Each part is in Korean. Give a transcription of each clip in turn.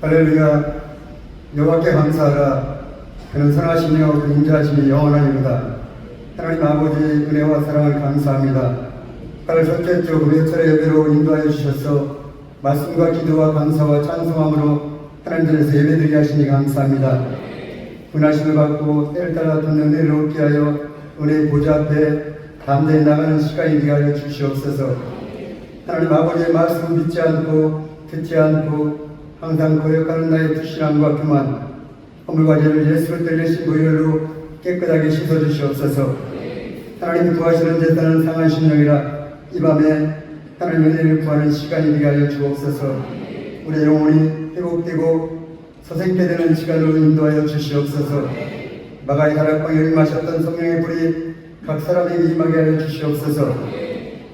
할렐루야. 여호와께 감사하라. 그는 선하시며 그 인자하심이 영원하니로다. 하나님 아버지 은혜와 사랑을 감사합니다. 8월 첫째 주 금요철의 예배로 인도하여 주셔서 말씀과 기도와 감사와 찬송함으로 하나님 전에서 예배드리게 하시니 감사합니다. 분하심을 받고 때를 따라 듣는 은혜를 얻게 하여 은혜의 보좌 앞에 담대히 나가는 시간이 되게 하여 주시옵소서. 하나님 아버지의 말씀을 믿지 않고 듣지 않고 항상 거역하는 나의 불신함과 교만, 허물과 죄를 예수로 들리신 보혈로 깨끗하게 씻어주시옵소서. 하나님이 구하시는 제사는 상한 심령이라 이 밤에 하나님 은혜를 구하는 시간이 되게 하여 주옵소서. 우리의 영혼이 회복되고 서생케 되는 시간으로 인도하여 주시옵소서. 마가의 다락방에 임하셨던 성령의 불이 각 사람에게 임하게 하여 주시옵소서.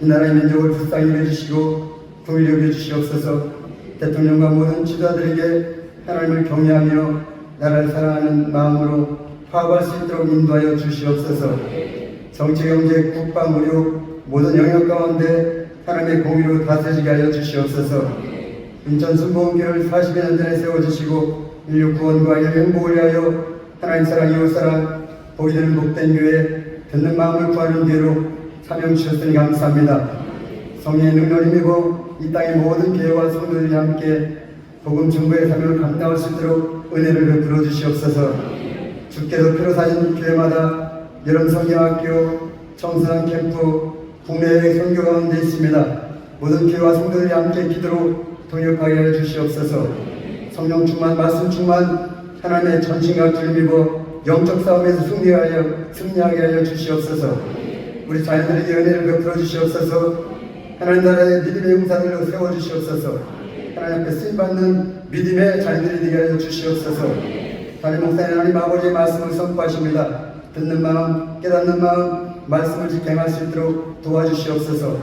이 나라의 민족을 불쌍히 여겨주시고 긍휼히 여겨주시옵소서. 대통령과 모든 지도자들에게 하나님을 경외하며 나라를 사랑하는 마음으로 파악할 수 있도록 인도하여 주시옵소서. 정치, 경제, 국방, 의료 모든 영역 가운데 하나님의 공의로 다스리게 하여 주시옵소서. 인천 순복음교회를 40여 년 전에 세워주시고 인류 구원과 인류 행복을 위하여 하나님 사랑, 이웃 사랑, 복이 되는 복된 교회, 듣는 마음을 구하는 교회로 사명 주셨으니 감사합니다. 성령의 능력을 힘입어 이 땅의 모든 교회와 성도들이 함께 복음 증거의 사명을 감당할 수 있도록 은혜를 베풀어 주시옵소서. 주께서 피로 사신 교회마다 여름 성경학교, 청소년 캠프, 국내외 선교 가운데 있습니다. 모든 교회와 성도들이 함께 기도로 동역하게 하여 주시옵소서. 성령 충만, 말씀 충만, 하나님의 전신갑주를 입어 영적 싸움에서 승리하게 하여 주시옵소서. 우리 자녀들에게 은혜를 베풀어 주시옵소서. 하나님 나라의 믿음의 용사들로 세워주시옵소서. 하나님 앞에 쓰임받는 믿음의 자녀들이 되게 하여 주시옵소서. 담임 목사님 하나님 아버지의 말씀을 선포하십니다. 듣는 마음, 깨닫는 마음, 말씀을 직행할 수 있도록 도와주시옵소서.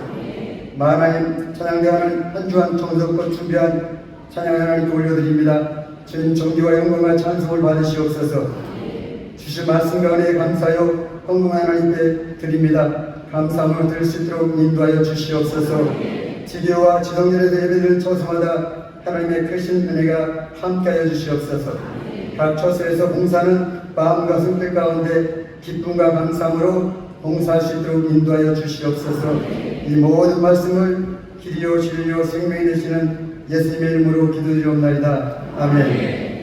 하나님 찬양대하는 한 주한 정성껏 준비한 찬양 하나님께 올려드립니다. 주님 존귀와 영광과 찬송을 받으시옵소서. 주신 말씀과 은혜에 감사하여 헌금한 하나님께 드립니다. 감사함을 드릴 수 있도록 인도하여 주시옵소서. 지교와 지성전에서 예배드리는 처소마다 하나님의 크신 은혜가 함께하여 주시옵소서. 각 처소에서 봉사는 마음과 손길 가운데 기쁨과 감사함으로 봉사할 수 있도록 인도하여 주시옵소서. 이 모든 말씀을 길이요 진리요 생명이 되시는 예수님의 이름으로 기도드리옵나이다. 아멘.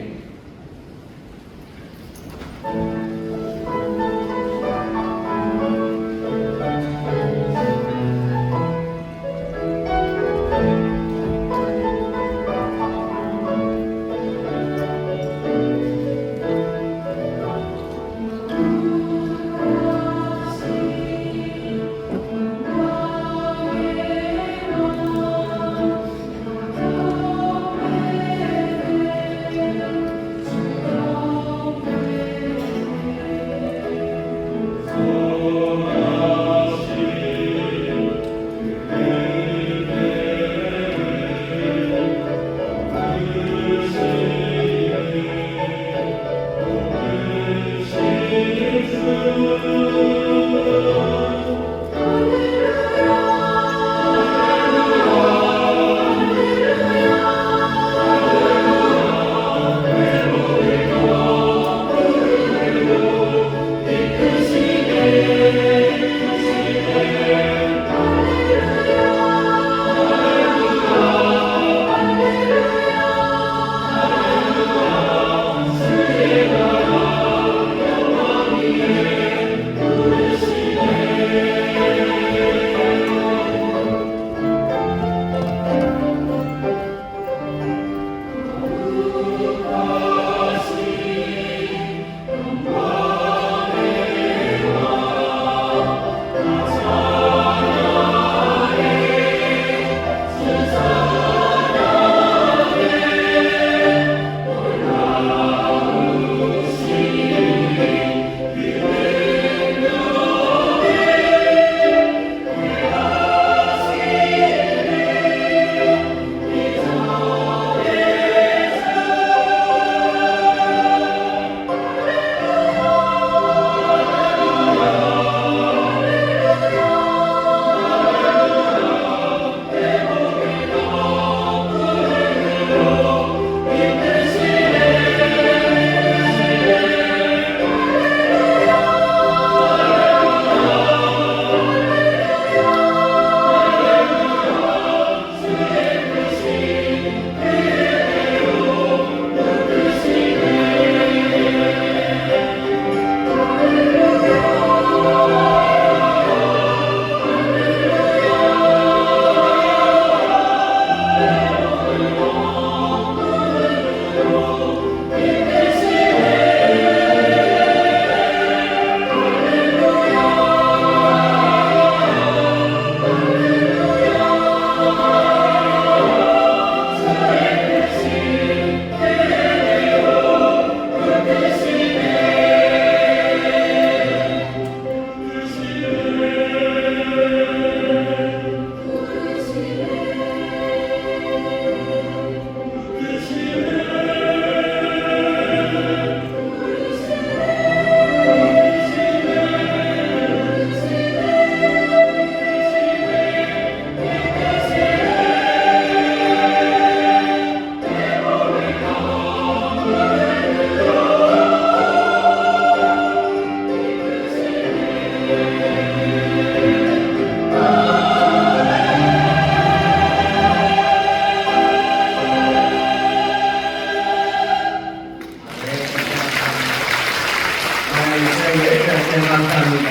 네, 감사합니다.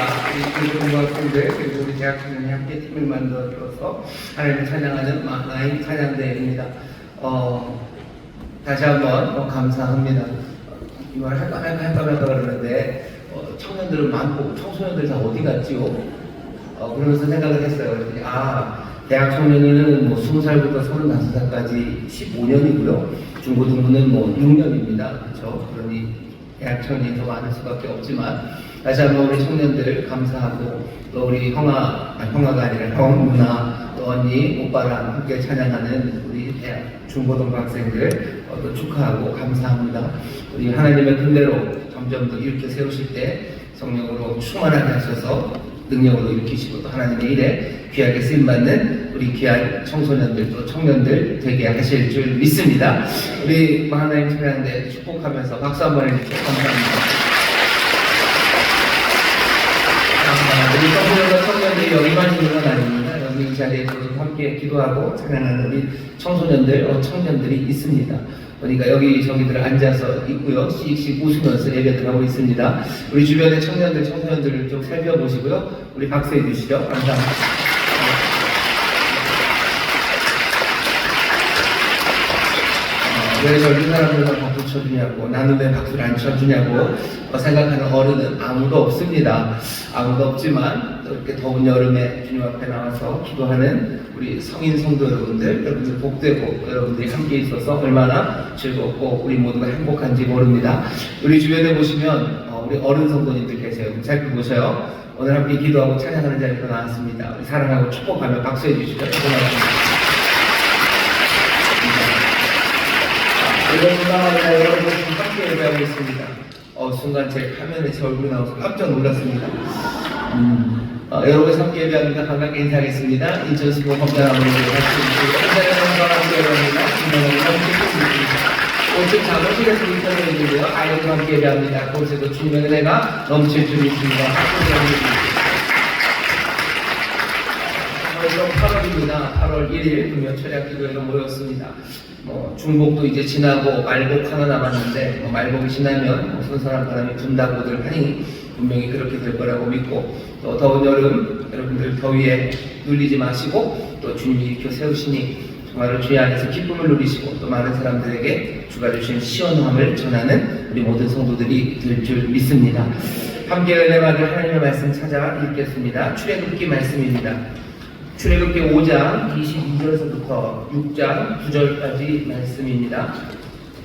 우리 고등학생들 그리고 우리 대학 청년이 함께 팀을 만들어서 하나님을 찬양하는 마나임 찬양대회입니다. 다시 한번 감사합니다. 이 말 할까 그러는데 청년들은 많고 청소년들 다 어디 갔지요? 그러면서 생각을 했어요. 그랬더니 대학 청년이는 뭐 20살부터 35살까지 15년이고요. 중고등부는 뭐 6년입니다. 그렇죠? 그러니 대학 청년이 더 많을 수밖에 없지만 다시 한번 우리 청년들 감사하고 또 우리 형아가 아니라 형, 누나, 또 언니, 오빠랑 함께 찬양하는 우리 대학 중고등부 학생들 또 축하하고 감사합니다. 우리 하나님의 은혜로 점점 더 일으켜 세우실 때 성령으로 충만하게 하셔서 능력으로 일으키시고 또 하나님의 일에 귀하게 쓰임받는 우리 귀한 청소년들 또 청년들 되게 하실 줄 믿습니다. 우리 하나님 찬양대 축복하면서 박수 한번 해주시죠. 감사합니다. 우리 청소년과 청년들이 여기만 있는 건 아닙니다. 여기 이 자리에서도 함께 기도하고 찬양하는 우리 청소년들, 청년들이 있습니다. 그러니까 여기저기들 앉아서 있고요. 씩씩 웃으면서 예배를 하고 있습니다. 우리 주변의 청년들, 청소년들을 좀 살펴보시고요. 우리 박수해 주시죠. 감사합니다. 왜 젊은 사람들만 박수 쳐주냐고, 나는 왜 박수를 안 쳐주냐고 생각하는 어른은 아무도 없습니다. 아무도 없지만 이렇게 더운 여름에 주님 앞에 나와서 기도하는 우리 성인 성도 여러분들 복되고 여러분들이 함께 있어서 얼마나 즐겁고 우리 모두가 행복한지 모릅니다. 우리 주변에 보시면 우리 어른 성도님들 계세요. 살펴보셔요. 오늘 함께 기도하고 찬양하는 자리로 나왔습니다. 우리 사랑하고 축복하며 박수해 주시죠. 고맙습니다. 여러분 함께 예배하고 있습니다. 순간 제 화면에 제 얼굴이 나와서 깜짝 놀랐습니다. 여러분 함께 예배합니다. 반갑게 인사하겠습니다. 인천시고 검단함으로 함께 예배합니다. 오직 작업실에서 인사를 해주고요. 아이들과 함께 예배합니다. 그곳에도 주님의 은혜가 넘칠 줄 믿습니다. 벌써 8월입니다. 8월 1일 금요 철야 기도회로 모였습니다. 중복도 이제 지나고 말복 하나 남았는데 말복이 지나면 선선한 바람이 분다고들 하니 분명히 그렇게 될 거라고 믿고 또 더운 여름 여러분들 더위에 눌리지 마시고 또 주님이 일으켜 세우시니 정말로 주의 안에서 기쁨을 누리시고 또 많은 사람들에게 주가 주신 시원함을 전하는 우리 모든 성도들이 될 줄 믿습니다. 함께 은혜 받을 하나님의 말씀 찾아 읽겠습니다. 출애굽기 말씀입니다. 출애굽기 5장 22절에서부터 6장 9절까지 말씀입니다.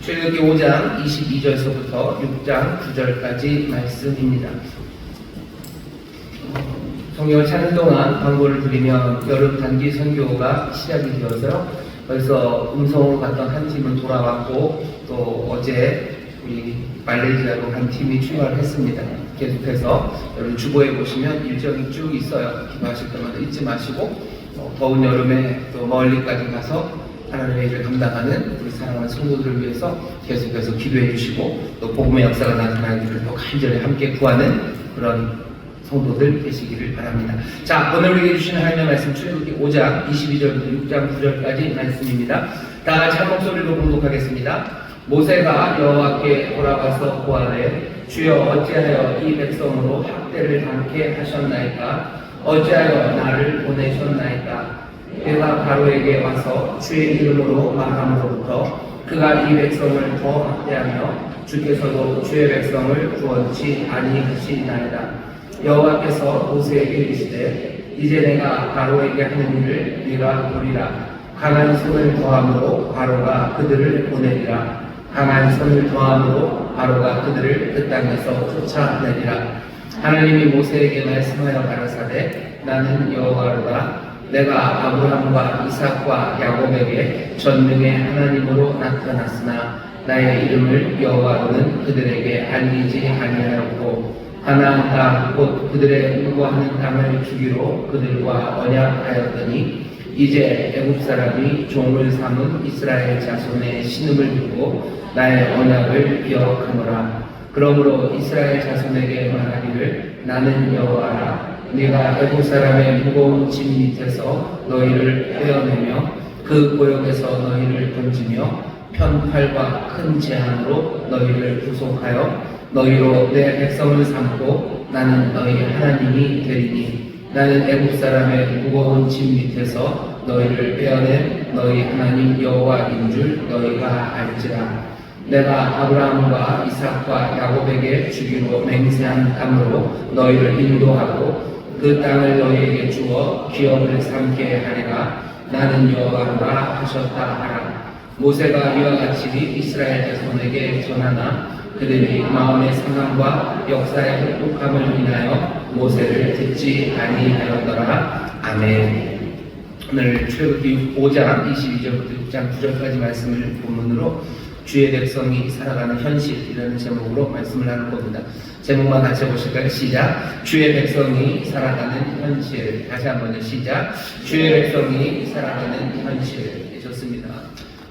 출애굽기 5장 22절에서부터 6장 9절까지 말씀입니다. 성경을 찾는 동안 광고를 드리면 여름 단기 선교가 시작이 되어서요. 벌써 음성으로 갔던 한 팀은 돌아왔고 또 어제 우리 말레이시아로 한 팀이 출발을 했습니다. 계속해서 여러분 주보에 보시면 일정이 쭉 있어요. 기도하실 때마다 잊지 마시고 더운 여름에 또 멀리까지 가서 하나님의 일을 감당하는 우리 사랑하는 성도들을 위해서 계속해서 기도해 주시고 또 복음의 역사가 나타나기를 또 간절히 함께 구하는 그런 성도들 되시기를 바랍니다. 자, 오늘 우리에게 주시는 하나님의 말씀 출애굽기 5장 22절부터 6장 9절까지 말씀입니다. 다 같이 한 목소리로 봉독하겠습니다. 모세가 여호와께 돌아가서 고하되 주여 어찌하여 이 백성으로 학대를 당케 하셨나이까? 어찌하여 나를 보내셨나이까? 내가 바로에게 와서 주의 이름으로 말함으로부터 그가 이 백성을 더 학대하며 주께서도 주의 백성을 구원치 아니하시나이다. 여호와께서 모세에게 이르시되 이제 내가 바로에게 하는 일을 네가 보리라. 강한 손을 더함으로 바로가 그들을 보내리라. 강한 손을 더함으로 바로가 그들을 그 땅에서 쫓아내리라. 하나님이 모세에게 말씀하여 가라사대 나는 여호와로다. 내가 아브라함과 이삭과 야곱에게 전능의 하나님으로 나타났으나 나의 이름을 여호와로는 그들에게 알리지 아니하였고 하나안 땅 곧 그들의 응고하는 땅을 주기로 그들과 언약하였더니 이제 애굽 사람이 종을 삼은 이스라엘 자손의 신음을 듣고 나의 언약을 기억하노라. 그러므로 이스라엘 자손에게 말하기를 나는 여호와라. 네가 애굽 사람의 무거운 짐 밑에서 너희를 떼어내며 그 고역에서 너희를 던지며 편팔과 큰 재앙으로 너희를 구속하여 너희로 내 백성을 삼고 나는 너희 하나님이 되리니 나는 애굽 사람의 무거운 짐 밑에서 너희를 빼어낸 너희 하나님 여호와인 줄 너희가 알지라. 내가 아브라함과 이삭과 야곱에게 주기로 맹세한 땅으로 너희를 인도하고 그 땅을 너희에게 주어 기업을 삼게 하리라. 나는 여호와라 하셨다 하라. 모세가 이와 같이 이스라엘 자손에게 전하나 그들이 마음의 상함과 역사의 혹독함을 인하여 모세를 듣지 아니하였더라. 아멘. 오늘 출애굽기 5장 22절부터 6장 9절까지 말씀을 본문으로 주의 백성이 살아가는 현실이라는 제목으로 말씀을 나눌 겁니다. 제목만 같이 보실까요? 시작. 주의 백성이 살아가는 현실. 다시 한번요. 시작. 주의 백성이 살아가는 현실. 좋습니다.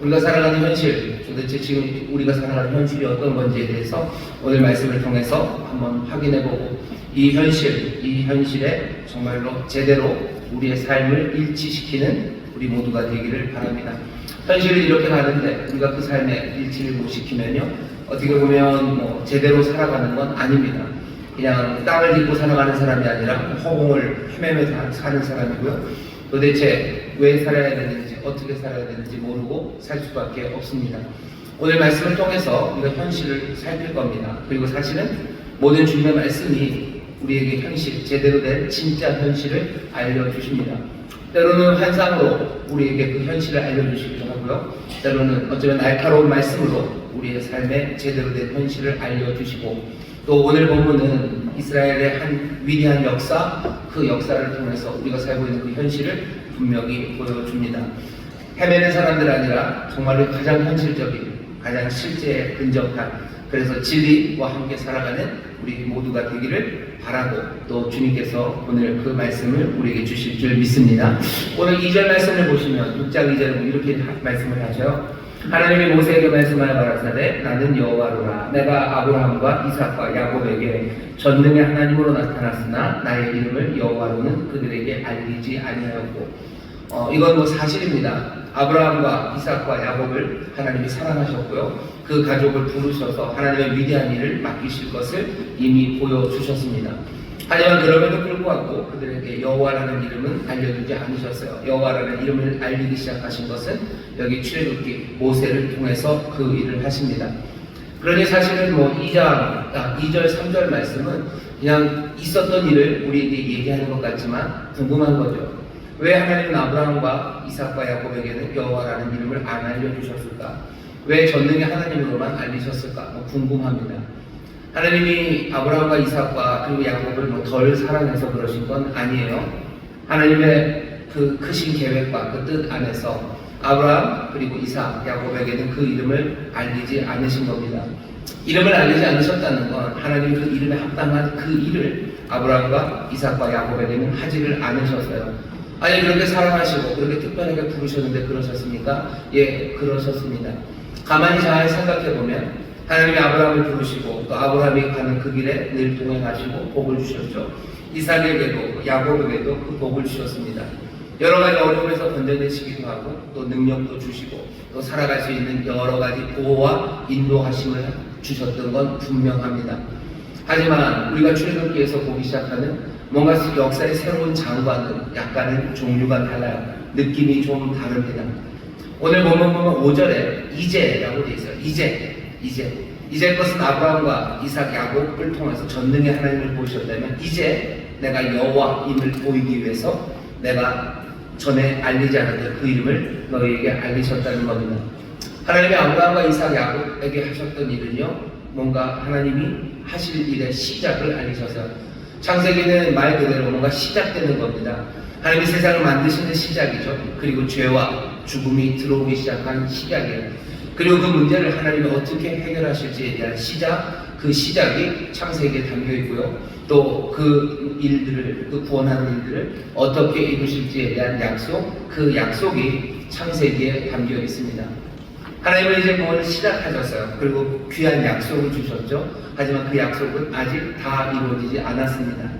우리가 살아가는 현실, 도대체 지금 우리가 살아가는 현실이 어떤 건지에 대해서 오늘 말씀을 통해서 한번 확인해보고 이 현실에 정말로 제대로 우리의 삶을 일치시키는 우리 모두가 되기를 바랍니다. 현실이 이렇게 가는데 우리가 그 삶에 일치를 못 시키면요, 어떻게 보면 제대로 살아가는 건 아닙니다. 그냥 땅을 딛고 살아가는 사람이 아니라 허공을 헤매며 사는 사람이고요. 도대체 왜 살아야 되는지, 어떻게 살아야 되는지 모르고 살 수밖에 없습니다. 오늘 말씀을 통해서 우리가 현실을 살필 겁니다. 그리고 사실은 모든 주님의 말씀이 우리에게 현실, 제대로 된 진짜 현실을 알려주십니다. 때로는 환상으로 우리에게 그 현실을 알려주시기도 하고요. 때로는 어쩌면 날카로운 말씀으로 우리의 삶에 제대로 된 현실을 알려주시고, 또 오늘 본문은 이스라엘의 한 위대한 역사, 그 역사를 통해서 우리가 살고 있는 그 현실을 분명히 보여줍니다. 헤매는 사람들 아니라 정말로 가장 현실적인, 가장 실제에 근접한, 그래서 진리와 함께 살아가는 우리 모두가 되기를 바라고, 또 주님께서 오늘 그 말씀을 우리에게 주실 줄 믿습니다. 오늘 2절 말씀을 보시면 6장 2절에 이렇게 말씀을 하셔요. 하나님이 모세에게 말씀하여 가라사대 나는 여호와로라. 내가 아브라함과 이삭과 야곱에게 전능의 하나님으로 나타났으나 나의 이름을 여호와로는 그들에게 알리지 아니하였고, 이건 사실입니다. 아브라함과 이삭과 야곱을 하나님이 사랑하셨고요. 그 가족을 부르셔서 하나님의 위대한 일을 맡기실 것을 이미 보여주셨습니다. 하지만 그럼에도 불구하고 그들에게 여호와라는 이름은 알려주지 않으셨어요. 여호와라는 이름을 알리기 시작하신 것은 여기 출애굽기 모세를 통해서 그 일을 하십니다. 그러니 사실은 2절, 3절 말씀은 그냥 있었던 일을 우리에게 얘기하는 것 같지만 궁금한 거죠. 왜 하나님은 아브라함과 이삭과 야곱에게는 여호와라는 이름을 안 알려주셨을까? 왜 전능의 하나님으로만 알리셨을까? 궁금합니다. 하나님이 아브라함과 이삭과 그리고 야곱을 덜 사랑해서 그러신 건 아니에요. 하나님의 그 크신 계획과 그 뜻 안에서 아브라함 그리고 이삭, 야곱에게는 그 이름을 알리지 않으신 겁니다. 이름을 알리지 않으셨다는 건 하나님이 그 이름에 합당한 그 일을 아브라함과 이삭과 야곱에게는 하지를 않으셨어요. 아니, 그렇게 사랑하시고 그렇게 특별하게 부르셨는데 그러셨습니까? 예, 그러셨습니다. 가만히 잘 생각해보면 하나님이 아브라함을 부르시고 또 아브라함이 가는 그 길에 늘 동행하시고 복을 주셨죠. 이삭에게도 야곱에게도 그 복을 주셨습니다. 여러 가지 어려움에서 건져내시기도 하고 또 능력도 주시고 또 살아갈 수 있는 여러 가지 보호와 인도하심을 주셨던 건 분명합니다. 하지만 우리가 출애굽기에서 보기 시작하는 뭔가 역사의 새로운 장과는 약간은 종류가 달라요. 느낌이 좀 다릅니다. 오늘 보면 5절에 이제라고 되어 있어요. 이제 것은 아브라함과 이삭, 야곱을 통해서 전능의 하나님을 보이셨다면 이제 내가 여호와임을 보이기 위해서 내가 전에 알리지 않았던 그 이름을 너희에게 알리셨다는 겁니다. 하나님이 아브라함과 이삭, 야곱에게 하셨던 일은요, 뭔가 하나님이 하실 일의 시작을 알리셔서, 창세기는 말 그대로 뭔가 시작되는 겁니다. 하나님이 세상을 만드시는 시작이죠. 그리고 죄와 죽음이 들어오기 시작한 시작이에요. 그리고 그 문제를 하나님이 어떻게 해결하실지에 대한 그 시작이 창세기에 담겨 있고요. 또 그 일들을, 그 구원하는 일들을 어떻게 이루실지에 대한 약속, 그 약속이 창세기에 담겨 있습니다. 하나님은 이제 구원을 시작하셨어요. 그리고 귀한 약속을 주셨죠. 하지만 그 약속은 아직 다 이루어지지 않았습니다.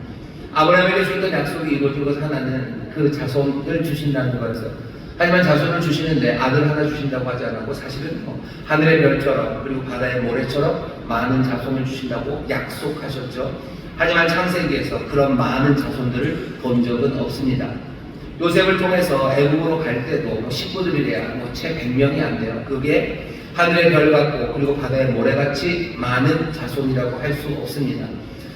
아브라함에게 주셨던 약속이 이루어진 것 하나는 그 자손을 주신다는 거였어요. 하지만 자손을 주시는데 아들 하나 주신다고 하지 않았고 사실은 하늘의 별처럼 그리고 바다의 모래처럼 많은 자손을 주신다고 약속하셨죠. 하지만 창세기에서 그런 많은 자손들을 본 적은 없습니다. 요셉을 통해서 애국으로 갈 때도 식구들이래야 채 100명이 안 돼요. 그게 하늘의 별 같고 그리고 바다의 모래같이 많은 자손이라고 할 수 없습니다.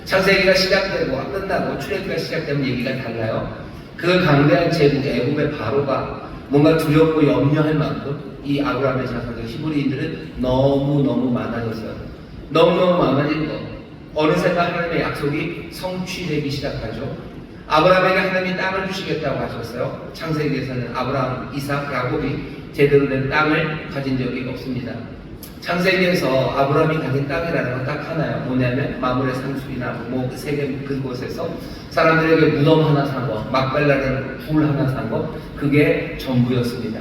창세기가 시작되고 끝나고 출애굽기가 시작되면 얘기가 달라요. 그 강대한 제국 애국의 바로가 뭔가 두렵고 염려할 만큼 이 아브라함의 자손들 히브리인들은 너무너무 많아졌어요. 너무너무 많아진 거 어느샌가 하나님의 약속이 성취되기 시작하죠. 아브라함에게 하나님이 땅을 주시겠다고 하셨어요. 창세기에서는 아브라함, 이삭, 야곱이 제대로 된 땅을 가진 적이 없습니다. 창세기에서 아브라함이 가진 땅이라는 건 딱 하나요. 뭐냐면 마물의 상수리나 세겜 그곳에서 사람들에게 무덤 하나 산 거, 막벨라는 불 하나 산 거, 그게 전부였습니다.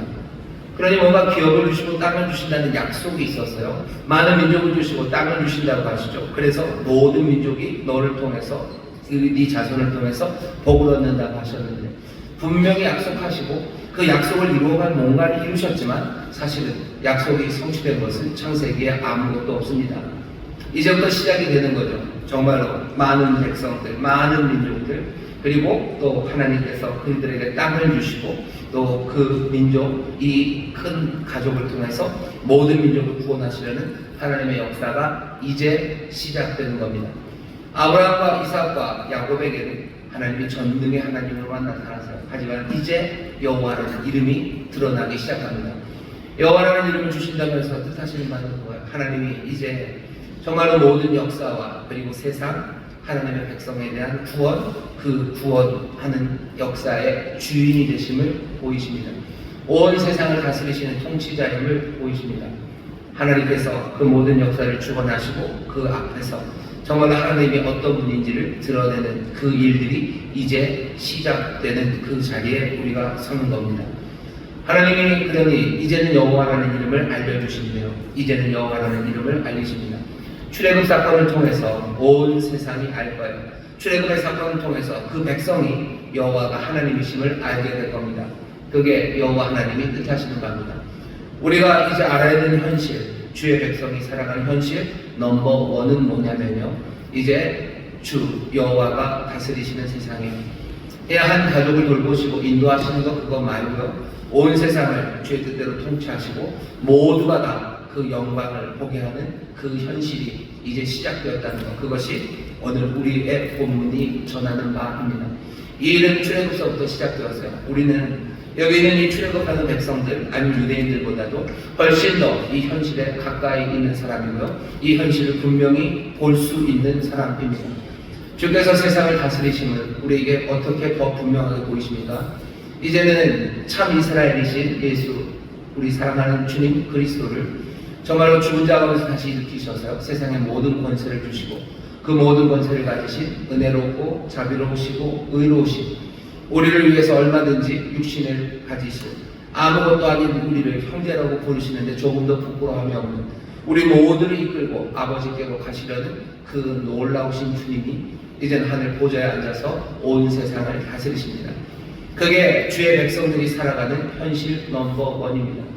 그러니 뭔가 기업을 주시고 땅을 주신다는 약속이 있었어요. 많은 민족을 주시고 땅을 주신다고 하시죠. 그래서 모든 민족이 너를 통해서 네 자손을 통해서 복을 얻는다고 하셨는데 분명히 약속하시고 그 약속을 이루어갈 뭔가를 이루셨지만 사실은 약속이 성취된 것은 창세기에 아무것도 없습니다. 이제부터 시작이 되는 거죠. 정말로 많은 백성들, 많은 민족들, 그리고 또 하나님께서 그들에게 땅을 주시고 또 그 민족, 이 큰 가족을 통해서 모든 민족을 구원하시려는 하나님의 역사가 이제 시작되는 겁니다. 아브라함과 이삭과 야곱에게는 하나님이 전능의 하나님으로만 나타나세요. 하지만 이제 여호와라는 이름이 드러나기 시작합니다. 여호와라는 이름을 주신다면서 뜻하시는 바는 뭐예요? 하나님이 이제 정말로 모든 역사와 그리고 세상, 하나님의 백성에 대한 구원, 그 구원하는 역사의 주인이 되심을 보이십니다. 온 세상을 다스리시는 통치자임을 보이십니다. 하나님께서 그 모든 역사를 주관하시고 그 앞에서 정말 하나님이 어떤 분인지를 드러내는 그 일들이 이제 시작되는 그 자리에 우리가 서는 겁니다. 하나님이 그러니 이제는 여호와라는 이름을 알려주신대요. 이제는 여호와라는 이름을 알리십니다. 출애굽 사건을 통해서 온 세상이 알 거예요. 출애굽의 사건을 통해서 그 백성이 여호와가 하나님이심을 알게 될 겁니다. 그게 여호와 하나님이 뜻하시는 바입니다. 우리가 이제 알아야 되는 현실, 주의 백성이 살아가는 현실 넘버 1은 뭐냐면요, 이제 주 여호와가 다스리시는 세상에 한 가족을 돌보시고 인도하시는 것 그거 말고요, 온 세상을 주의 뜻대로 통치하시고 모두가 다 그 영광을 보게 하는 그 현실이 이제 시작되었다는 것, 그것이 오늘 우리의 본문이 전하는 바입니다. 이 일은 출애굽서부터 시작되었어요. 우리는 여기 있는 이 출애굽하는 백성들 아니면 유대인들보다도 훨씬 더 이 현실에 가까이 있는 사람이고요, 이 현실을 분명히 볼 수 있는 사람입니다. 주께서 세상을 다스리심은 우리에게 어떻게 더 분명하게 보이십니까? 이제는 참 이스라엘이신 예수, 우리 사랑하는 주님 그리스도를 정말로 죽은 자 가운데서 다시 일으키셔서 세상의 모든 권세를 주시고 그 모든 권세를 가지신 은혜롭고 자비로우시고 의로우신, 우리를 위해서 얼마든지 육신을 가지신, 아무것도 아닌 우리를 형제라고 부르시는데 조금도 부끄러움이 없는 우리 모두를 이끌고 아버지께로 가시려는 그 놀라우신 주님이 이제는 하늘 보좌에 앉아서 온 세상을 다스리십니다. 그게 주의 백성들이 살아가는 현실 넘버 1입니다.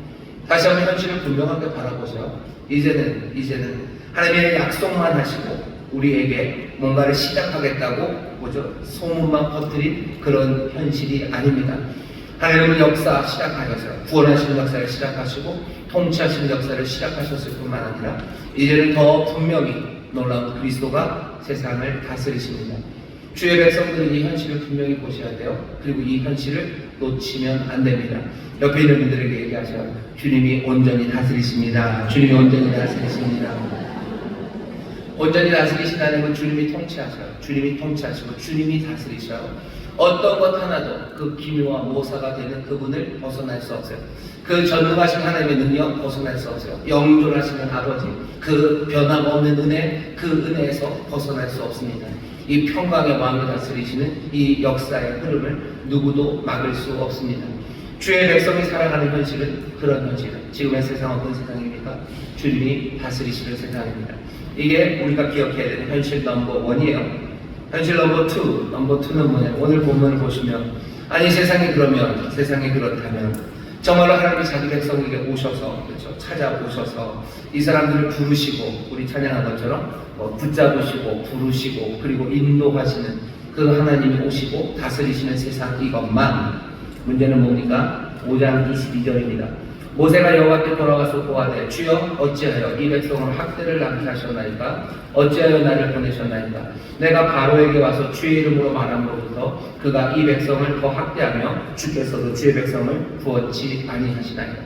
다시 한번 현실을 분명하게 바라보세요. 이제는 하나님의 약속만 하시고 우리에게 뭔가를 시작하겠다고 소문만 퍼뜨린 그런 현실이 아닙니다. 하나님은 역사 시작하셨어요. 구원하시는 역사를 시작하시고 통치하시는 역사를 시작하셨을 뿐만 아니라 이제는 더 분명히 놀라운 그리스도가 세상을 다스리십니다. 주의 백성들은 이 현실을 분명히 보셔야 돼요. 그리고 이 현실을 놓치면 안 됩니다. 옆에 있는 분들에게 얘기하셔요. 주님이 온전히 다스리십니다. 주님이 온전히 다스리십니다. 온전히 다스리신다는 건 주님이 통치하셔요. 주님이 통치하시고 주님이 다스리셔요. 어떤 것 하나도 그 기묘와 모사가 되는 그분을 벗어날 수 없어요. 그 전능하신 하나님의 능력 벗어날 수 없어요. 영존하시는 아버지, 그 변함없는 은혜, 그 은혜에서 벗어날 수 없습니다. 이 평강의 왕을 다스리시는 이 역사의 흐름을 누구도 막을 수 없습니다. 주의 백성이 살아가는 현실은 그런 현실. 지금의 세상 어떤 세상입니까? 주님이 다스리시는 세상입니다. 이게 우리가 기억해야 되는 현실 넘버 1이에요. 현실 넘버 2, 넘버 2는 뭐냐면 오늘 본문을 보시면 아니 세상이 그렇다면 정말로 하나님이 자기 백성에게 오셔서, 그렇죠, 찾아오셔서 이 사람들을 부르시고, 우리 찬양한 것처럼 붙잡으시고 부르시고 그리고 인도하시는 그 하나님이 오시고 다스리시는 세상, 이것만. 문제는 뭡니까? 5장 22절입니다. 모세가 여호와께 돌아가서 고하되 주여 어찌하여 이 백성을 학대를 낳게 하셨나이까? 어찌하여 나를 보내셨나이까? 내가 바로에게 와서 주의 이름으로 말함으로부터 그가 이 백성을 더 학대하며 주께서도 주의 백성을 구원치 아니하시나이까?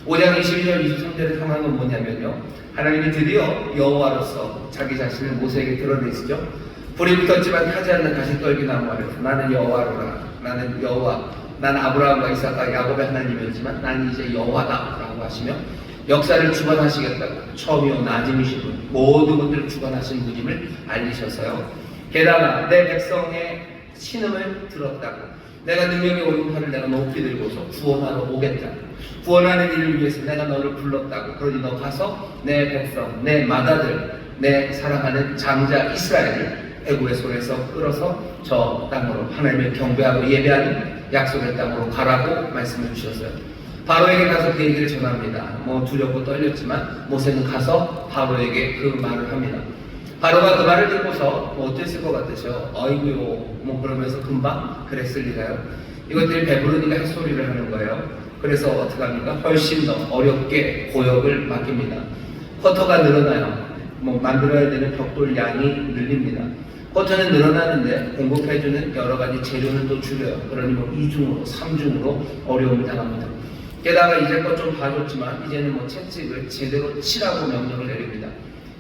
5장 22절 23절에 상한 건 뭐냐면요, 하나님이 드디어 여호와로서 자기 자신을 모세에게 드러내시죠. 불이 붙었지만 타지 않는 가시 떨기나무 아래서 나는 여호와로라. 나는 여호와. 난 아브라함과 이삭과 야곱의 하나님이었지만 난 이제 여호와다라고 하시며 역사를 주관하시겠다고, 처음이요 나중이신 분, 모든 것들을 주관하신 분임을 알리셨어요. 게다가 내 백성의 신음을 들었다고, 내가 능력의 오른팔을 내가 높이 들고서 구원하러 오겠다, 구원하는 일을 위해서 내가 너를 불렀다고. 그러니 너 가서 내 백성, 내 맏아들, 내 사랑하는 장자 이스라엘을 애굽의 손에서 끌어서 저 땅으로, 하나님을 경배하고 예배하는 약속의 땅으로 가라고 말씀해 주셨어요. 바로에게 가서 그 얘기를 전합니다. 두렵고 떨렸지만 모세는 가서 바로에게 그 말을 합니다. 바로가 그 말을 듣고서 어땠을 것 같으셔? 어이구요, 그러면서 금방 그랬을 리가요. 이것들이 배부르니까 햇소리를 하는 거예요. 그래서 어떻게 합니까? 훨씬 더 어렵게 고역을 맡깁니다. 쿼터가 늘어나요. 만들어야 되는 벽돌 양이 늘립니다. 쿼터는 늘어나는데 공급해주는 여러 가지 재료는 또 줄여요. 그러니 2중으로 3중으로 어려움을 당합니다. 게다가 이제껏 좀 봐줬지만 이제는 채찍을 제대로 치라고 명령을 내립니다.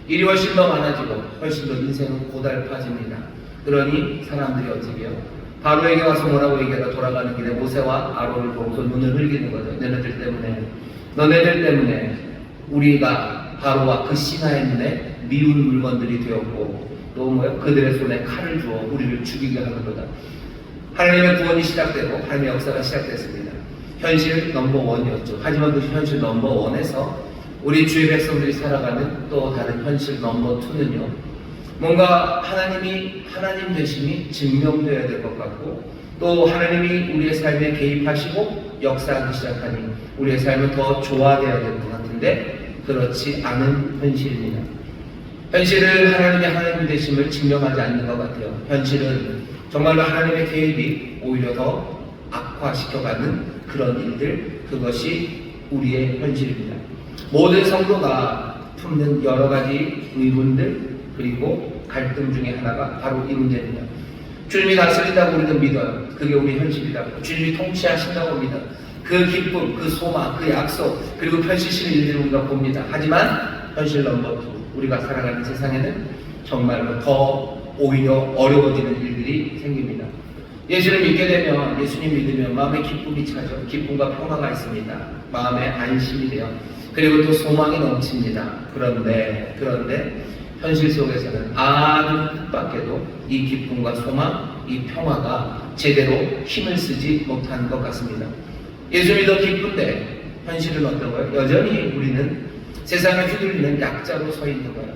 일이 훨씬 더 많아지고 훨씬 더 인생은 고달파집니다. 그러니 사람들이 어떻게 해요? 바로에게 와서 뭐라고 얘기하다 돌아가는 길에 모세와 아론을 보고서 눈을 흘기는 거죠. 너네들 때문에 우리가 바로와 그 신하의 눈에 미운 물건들이 되었고 또 그들의 손에 칼을 주어 우리를 죽이게 하는 거다. 하나님의 구원이 시작되고 하나님의 역사가 시작됐습니다. 현실 넘버1이었죠. 하지만 그 현실 넘버1에서 우리 주의 백성들이 살아가는 또 다른 현실 넘버2는요, 뭔가 하나님이 하나님 되심이 증명되어야 될 것 같고, 또 하나님이 우리의 삶에 개입하시고 역사하기 시작하니 우리의 삶은 더 좋아져야 될 것 같은데 그렇지 않은 현실입니다. 현실은 하나님의 하나님 되심을 증명하지 않는 것 같아요. 현실은 정말로 하나님의 개입이 오히려 더 악화시켜가는 그런 일들, 그것이 우리의 현실입니다. 모든 성도가 품는 여러 가지 의문들 그리고 갈등 중에 하나가 바로 이 문제입니다. 주님이 다스린다고 우리는 믿어요. 그게 우리 현실이라고. 주님이 통치하신다고 믿어요. 그 기쁨, 그 소망, 그 약속, 그리고 펼치시는 일들을 우리가 봅니다. 하지만 현실 넘버2, 우리가 살아가는 세상에는 정말로 더 오히려 어려워지는 일들이 생깁니다. 예수를 믿게 되면, 예수님 믿으면 마음에 기쁨이 차죠. 기쁨과 평화가 있습니다. 마음에 안심이 돼요. 그리고 또 소망이 넘칩니다. 그런데 현실 속에서는 아주 뜻밖에도 이 기쁨과 소망, 이 평화가 제대로 힘을 쓰지 못하는 것 같습니다. 예수 믿어 기쁜데 현실은 어떤 거예요? 여전히 우리는 세상에 휘둘리는 약자로 서 있는 거예요.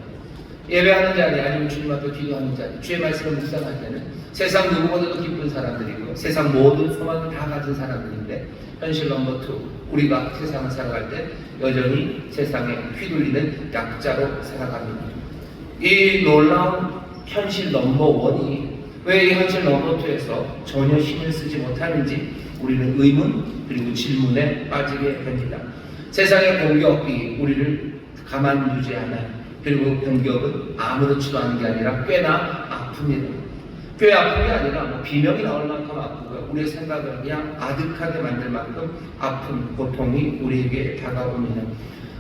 예배하는 자리 아니면 주님 앞에 기도하는 자리, 주의 말씀을 묵상할 때는 세상 누구보다도 기쁜 사람들이고 세상 모든 소망을 다 가진 사람들인데 현실 넘버2, 우리가 세상을 살아갈 때 여전히 세상에 휘둘리는 약자로 살아갑니다. 이 놀라운 현실 넘버1이 왜 이 현실 넘버2에서 전혀 힘을 쓰지 못하는지 우리는 의문 그리고 질문에 빠지게 됩니다. 세상의 공격이 우리를 가만두지 않아요. 그리고 공격은 아무렇지도 않은 게 아니라 꽤나 아픕니다. 꽤 아픈 게 아니라 비명이 나올 만큼 아프고요. 우리의 생각을 그냥 아득하게 만들 만큼 아픈 고통이 우리에게 다가옵니다.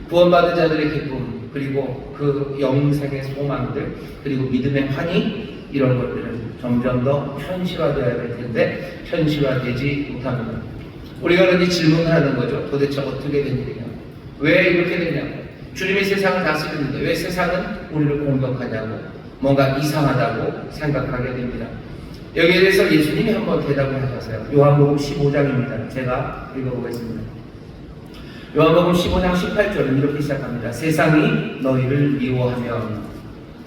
구원받은 자들의 기쁨, 그리고 그 영생의 소망들, 그리고 믿음의 환희, 이런 것들은 점점 더 현실화되어야 될 텐데 현실화되지 못합니다. 우리가 그런지 질문을 하는 거죠. 도대체 어떻게 된 일이냐? 왜 이렇게 됐냐고. 주님이 세상을 다스리는데 왜 세상은 우리를 공격하냐고, 뭔가 이상하다고 생각하게 됩니다. 여기에 대해서 예수님이 한번 대답을 하셨어요. 요한복음 15장입니다. 제가 읽어보겠습니다. 요한복음 15장 18절은 이렇게 시작합니다. 세상이 너희를 미워하면,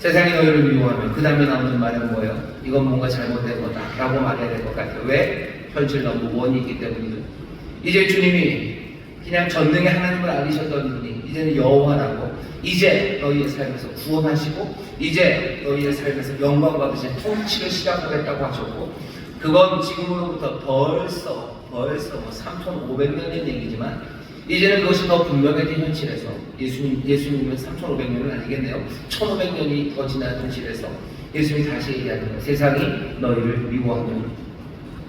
그 다음에 나오는 말은 뭐예요? 이건 뭔가 잘못된 거다 라고 말해야 될 것 같아요. 왜? 현실 넘버1이기 때문이죠. 이제 주님이 그냥 전능의 하나님을 알리셨던 분이 이제는 여호와라고, 이제 너희의 삶에서 구원하시고 이제 너희의 삶에서 영광 받으신 통치를 시작하겠다고 하셨고, 그건 지금으로부터 벌써 뭐 3,500년의 얘기지만 이제는 그것이 더 분명해진 현실에서, 예수님은 3,500년은 아니겠네요. 1,500년이 더 지난 현실에서 예수님이 다시 얘기하는 거예요. 세상이 너희를 미워하면.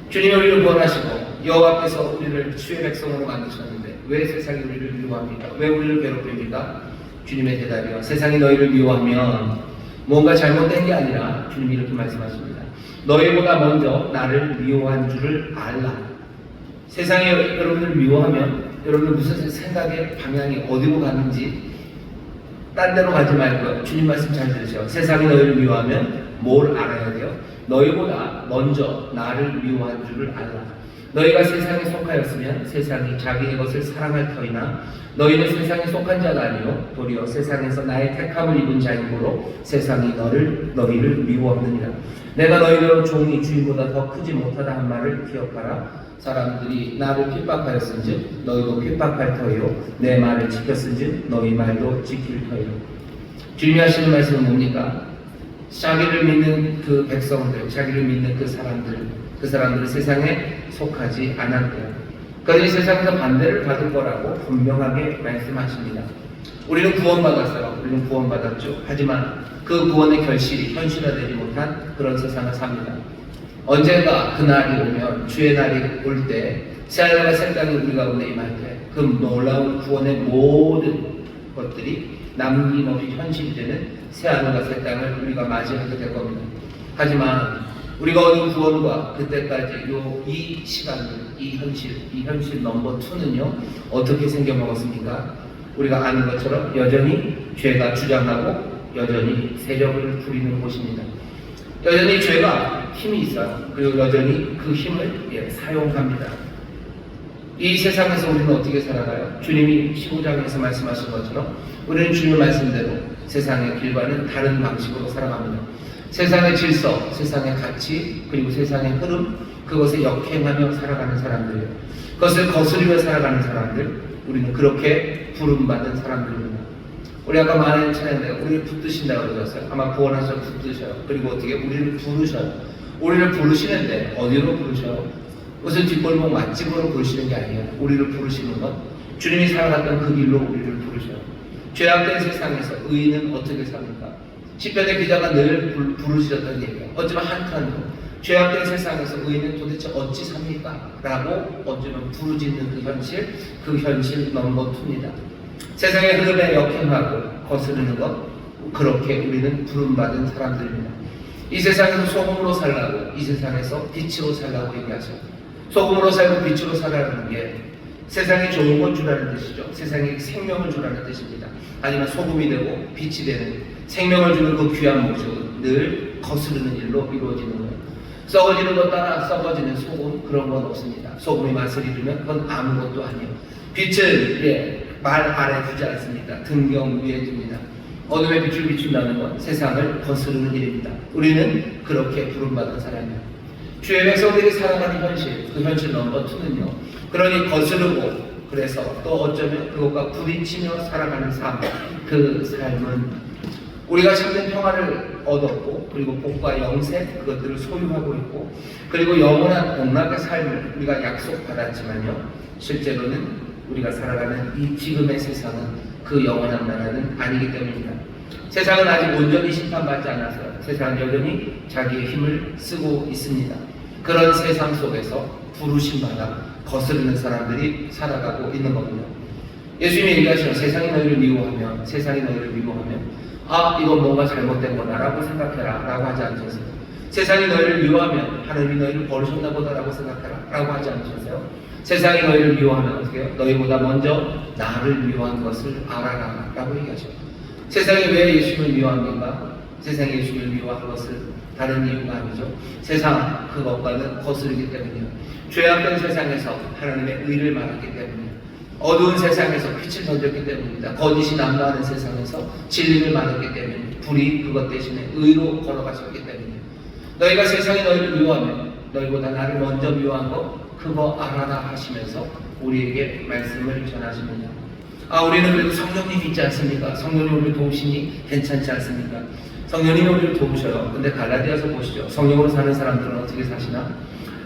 주님이 우리를 구원하시고 여호와께서 우리를 주의 백성으로 만드셨는데 왜 세상이 우리를 미워합니까? 왜 우리를 괴롭힙니까? 주님의 대답이요, 세상이 너희를 미워하면 뭔가 잘못된 게 아니라 주님이 이렇게 말씀하십니다. 너희보다 먼저 나를 미워한 줄을 알라. 세상이 여러분을 미워하면 여러분은 무슨 생각의 방향이 어디로 가는지 딴 데로 가지 말고요. 주님 말씀 잘 들으세요. 세상이 너희를 미워하면 뭘 알아야 돼요? 너희보다 먼저 나를 미워한 줄을 알라. 너희가 세상에 속하였으면 세상이 자기의 것을 사랑할 터이나 너희는 세상에 속한 자가 아니요 도리어 세상에서 나의 택함을 입은 자이므로 세상이 너희를 미워하느니라. 내가 너희로 종이 주인보다 더 크지 못하다 한 말을 기억하라. 사람들이 나를 핍박하였은즉 너희도 핍박할 터이요 내 말을 지켰은즉 너희 말도 지킬 터이요. 주님이 하시는 말씀은 뭡니까? 자기를 믿는 그 백성들, 자기를 믿는 그 사람들은 세상에 속하지 않았대요. 그들이 세상에서 반대를 받을 거라고 분명하게 말씀하십니다. 우리는 구원받았어요. 우리는 구원받았죠. 하지만 그 구원의 결실이 현실화되지 못한 그런 세상을 삽니다. 언젠가 그 날이 오면, 주의 날이 올 때, 새하늘과 새 땅이 우리 가운데 임할 때, 그 놀라운 구원의 모든 것들이 남김없이 현실이 되는 새하늘과 새 땅을 우리가 맞이하게 될 겁니다. 하지만 우리가 얻은 구원과 그때까지 이 시간들, 이 현실 넘버 2는요 어떻게 생겨먹었습니까? 우리가 아는 것처럼 여전히 죄가 주장하고 여전히 세력을 부리는 곳입니다. 여전히 죄가 힘이 있어요. 그리고 여전히 그 힘을 사용합니다. 이 세상에서 우리는 어떻게 살아가요? 주님이 15장에서 말씀하신 것처럼 우리는 주님의 말씀대로 세상의 길과는 다른 방식으로 살아갑니다. 세상의 질서, 세상의 가치, 그리고 세상의 흐름, 그것에 역행하며 살아가는 사람들이에요. 그것을 거스르며 살아가는 사람들, 우리는 그렇게 부름받은 사람들입니다. 우리 아까 말한 찬양대가 우리를 붙드신다고 그러셨어요. 아마 구원하셔서 붙드셔요. 그리고 어떻게 우리를 부르셔요. 우리를 부르시는데 어디로 부르셔요? 무슨 뒷골목 맛집으로 부르시는 게 아니에요. 우리를 부르시는 건 주님이 살아갔던 그 길로 우리를 부르셔요. 죄악된 세상에서 의인은 어떻게 삽니까? 시편의 기자가 늘 부르셨던 얘기예요. 어쩌면 한탄으로 죄악된 세상에서 의인은 도대체 어찌 삽니까? 라고 어쩌면 부르짖는 그 현실 넘버 2입니다. 세상의 흐름에 역행하고 거스르는 것, 그렇게 우리는 부름받은 사람들입니다. 이 세상에서 소금으로 살라고, 이 세상에서 빛으로 살라고 얘기하죠. 소금으로 살고 빛으로 살아가는 게 세상이 좋은 건 주라는 뜻이죠. 세상이 생명을 주라는 뜻입니다. 하지만 소금이 되고 빛이 되는 생명을 주는 그 귀한 목적은 늘 거스르는 일로 이루어지는 거예요. 썩어지는 것 따라 썩어지는 소금, 그런 건 없습니다. 소금이 맛을 잃으면 그건 아무것도 아니에요. 빛을 말 아래 두지 않습니다. 등경 위에 둡니다. 어둠의 빛을 비춘다는 건 세상을 거스르는 일입니다. 우리는 그렇게 부름받은 사람이에요. 주의 백성들이 살아가는 현실, 그 현실 넘버 2는요 그러니 거스르고, 그래서 또 어쩌면 그것과 부딪히며 살아가는 삶, 그 삶은 우리가 참된 평화를 얻었고, 그리고 복과 영생, 그것들을 소유하고 있고, 그리고 영원한 복락의 삶을 우리가 약속받았지만요 실제로는 우리가 살아가는 이 지금의 세상은 그 영원한 나라는 아니기 때문입니다. 세상은 아직 온전히 심판받지 않아서요. 세상은 여전히 자기의 힘을 쓰고 있습니다. 그런 세상 속에서 부르심마다 거스르는 사람들이 살아가고 있는 겁니다. 예수님이 얘기하시는 세상이 너희를 미워하면, 세상이 너희를 미워하면, 아, 이건 뭔가 잘못된 거다라고 생각해라 라고 하지 않으셨어요. 세상이 너희를 미워하면 하나님이 너희를 버리셨나 보다라고 생각해라 라고 하지 않으셨어요. 세상이 너희를 미워하면 어떻게 해요? 너희보다 먼저 나를 미워한 것을 알아라 라고 얘기하죠. 세상이 왜 예수님을 미워합니까? 세상이 예수님을 미워한 것은 다른 이유가 아니죠. 세상 그것과는 거스르기 때문이에요. 죄악된 세상에서 하나님의 의를 말하기 때문이에요. 어두운 세상에서 빛을 던졌기 때문입니다. 거짓이 난무하는 세상에서 진리를 말했기 때문에 불이 그것 대신에 의로 걸어가셨기 때문이에요. 너희가 세상이 너희를 미워하면 너희보다 나를 먼저 미워한 것 그거 알아라 하시면서 우리에게 말씀을 전하십니다. 우리는 그래도 성령님 있지 않습니까? 성령님 우리를 도우시니 괜찮지 않습니까? 성령님이 우리를 도우셔요. 근데 갈라디아서 보시죠. 성령으로 사는 사람들은 어떻게 사시나?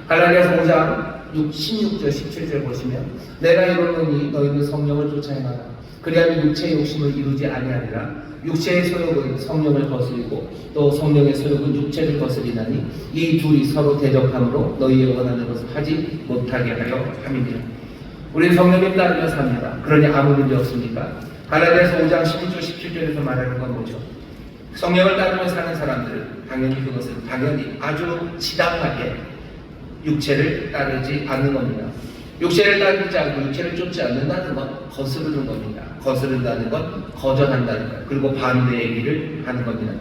갈라디아서 5장 16절 17절 보시면 내가 이르노니 너희는 성령을 쫓아 행하라. 그리하면 육체의 욕심을 이루지 아니하리라. 육체의 소욕은 성령을 거스리고 또 성령의 소욕은 육체를 거스리나니 이 둘이 서로 대적함으로 너희의 원하는 것을 하지 못하게 하려 함이니라. 우리는 성령님 따르며 삽니다. 그러니 아무 문제 없습니까? 갈라디아서 5장 16절 17절에서 말하는 건 뭐죠? 성령을 따르며 사는 사람들은 당연히 그것은 아주 지당하게 육체를 따르지 않는 겁니다. 육체를 따르지 않고 육체를 쫓지 않는다는 건 거스르는 겁니다. 거스른다는 건 거절한다는 것, 그리고 반대의 길을 하는 겁니다.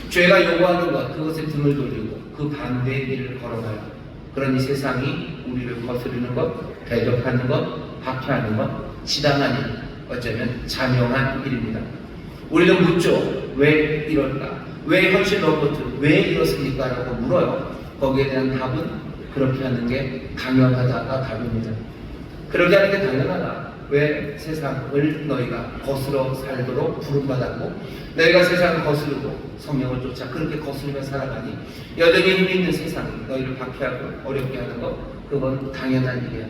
죄가 요구하는 것, 그것에 등을 돌리고 그 반대의 길을 걸어가요. 그러니 세상이 우리를 거스르는 것, 대적하는 것, 박해하는 것, 지당한 일, 어쩌면 자명한 일입니다. 우리는 묻죠. 왜 이럴까? 왜 현실 로봇, 왜 이렇습니까? 라고 물어요. 거기에 대한 답은 그렇게 하는 게 당연하다가 답입니다. 그렇게 하는 게 당연하다. 왜 세상을 너희가 거스러 살도록 부름받았고 너희가 세상을 거스르고 성령을 쫓아 그렇게 거스르며 살아가니 여전히 힘 있는 세상이 너희를 박해하고 어렵게 하는 것, 그건 당연한 일이야.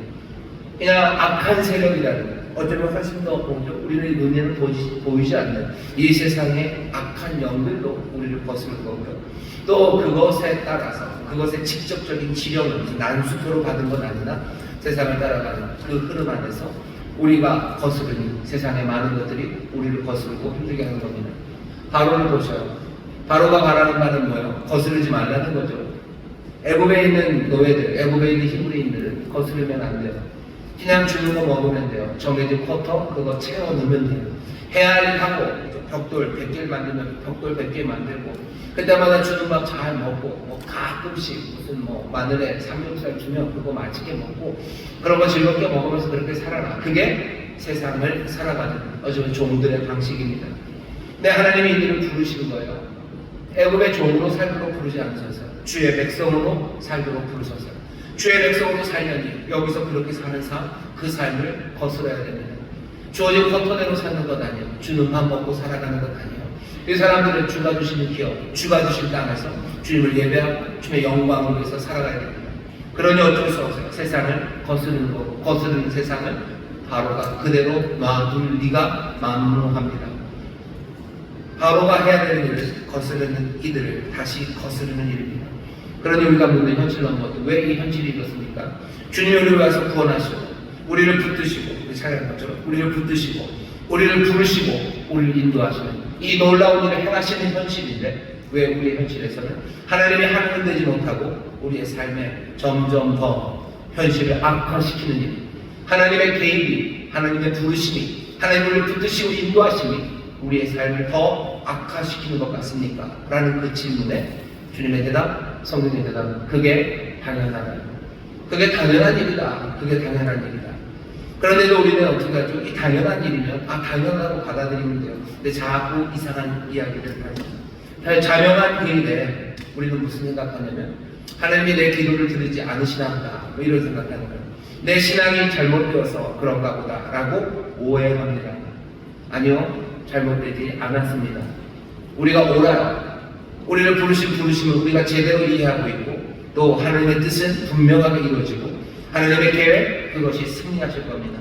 그냥 악한 세력이라는 것, 어쩌면 훨씬 더 우리의 눈에는 보이지 않는 이 세상의 악한 영들도 우리를 거스를 거고요. 또 그것에 따라서 그것의 직접적인 지령은 난수표로 받은 건 아니나 세상을 따라가는 그 흐름 안에서 우리가 거스르니 세상의 많은 것들이 우리를 거스르고 힘들게 하는 겁니다. 바로를 보셔요. 바로가 바라는 바는 뭐예요? 거스르지 말라는 거죠. 애굽에 있는 노예들, 애굽에 있는 히브리인들은 거스르면 안 돼요. 그냥 주는 거 먹으면 돼요. 정해진 쿼터 그거 채워 넣으면 돼요. 해야 할 일 하고 벽돌 100개를 만들면 벽돌 100개 만들고 그때마다 주는 밥 잘 먹고 가끔씩 무슨 마늘에 삼겹살 주면 그거 맛있게 먹고 그런 거 즐겁게 먹으면서 그렇게 살아라. 그게 세상을 살아가는 어쩌면 종들의 방식입니다. 근데 하나님이 이들을 부르시는 거예요. 애굽의 종으로 살도록 부르지 않으셔서 주의 백성으로 살도록 부르셨어요. 주의 백성으로 살려니 여기서 그렇게 사는 삶, 그 삶을 거스러야 됩니다. 주어진 쿼터대로 사는 것 아니에요. 주는 밥 먹고 살아가는 것 아니에요. 이 사람들은 주가 주시는 기업, 주가 주신 땅에서 주님을 예배하고 주님의 영광을 위해서 살아가야 됩니다. 그러니 어쩔 수 없어요. 세상을 거스르는 거고 거스르는 세상을 바로가 그대로 놔둘 리가 만무합니다. 바로가 해야 되는 일을 거스르는 이들을 다시 거스르는 일입니다. 그러니 우리가 묻는 현실은 뭐죠? 왜 이 현실이 이렇습니까? 주님이 우리를 와서 구원하시고 우리를 붙드시고 우리 차례한 것처럼 우리를 붙드시고 우리를 부르시고 우리를 인도하시는 이 놀라운 일을 행하시는 현실인데 왜 우리의 현실에서는 하나님이 하늘을 되지 못하고 우리의 삶에 점점 더 현실을 악화시키는 일, 하나님의 개입이, 하나님의 부르심이, 하나님을 붙드시고 인도하심이 우리의 삶을 더 악화시키는 것 같습니까? 라는 그 질문에 주님의 대답, 성령의 대답은 그게 당연하다. 그게 당연한 일이다. 그게 당연한 일이다. 그런데도 우리는 어떻게 하죠? 이 당연한 일이면 당연하다고 받아들이면 돼요. 근데 자꾸 이상한 이야기를 하죠. 자명한 일인데 우리는 무슨 생각하냐면 하나님이 내 기도를 들으지 않으시나 보다. 이런 생각하는 거예요. 내 신앙이 잘못되어서 그런가 보다 라고 오해합니다. 아니요. 잘못되지 않았습니다. 우리가 오라요. 우리를 부르신 부르심을 우리가 제대로 이해하고 있고 또 하나님의 뜻은 분명하게 이루어지고 하나님의 계획 그것이 승리하실 겁니다.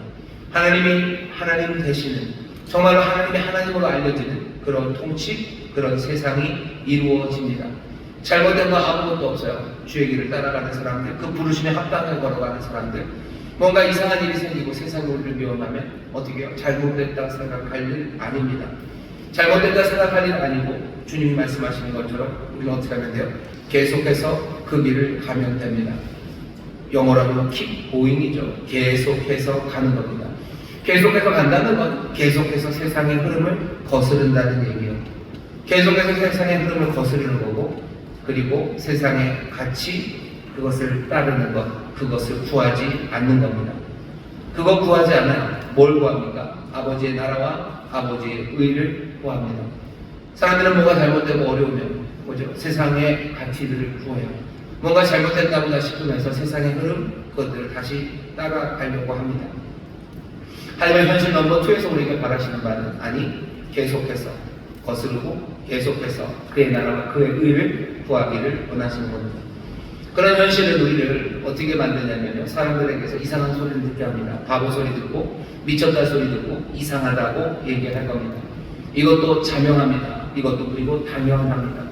하나님이 하나님 되시는 정말로 하나님이 하나님으로 알려지는 그런 통치 그런 세상이 이루어집니다. 잘못된 거 아무것도 없어요. 주의 길을 따라가는 사람들, 그 부르심에 합당하게 걸어가는 사람들, 뭔가 이상한 일이 생기고 세상이 우리를 위험하면 어떻게 해요? 잘못됐다 생각할 일 아닙니다. 잘못됐다 생각할 일 아니고 주님이 말씀하시는 것처럼 우리는 어떻게 하면 돼요? 계속해서 그 길을 가면 됩니다. 영어로 하면 keep going이죠. 계속해서 가는 겁니다. 계속해서 간다는 건 계속해서 세상의 흐름을 거스른다는 얘기예요. 계속해서 세상의 흐름을 거스르는 거고 그리고 세상의 가치 그것을 따르는 것 그것을 구하지 않는 겁니다. 그거 구하지 않아요. 뭘 구합니까? 아버지의 나라와 아버지의 의를 구합니다. 사람들은 뭐가 잘못되고 어려우면 뭐죠? 세상의 가치들을 구해요. 뭔가 잘못됐다고나 싶으면서 세상의 흐름 그것들을 다시 따라가려고 합니다. 하지만 현실 넘버 2에서 우리에게 바라시는 바는 아니 계속해서 거스르고 계속해서 그의 나라와 그의 의를 구하기를 원하시는 겁니다. 그런 현실은 우리를 어떻게 만드냐면요, 사람들에게서 이상한 소리를 듣게 합니다. 바보 소리 듣고 미쳤다 소리 듣고 이상하다고 얘기할 겁니다. 이것도 자명합니다. 이것도 그리고 당연합니다.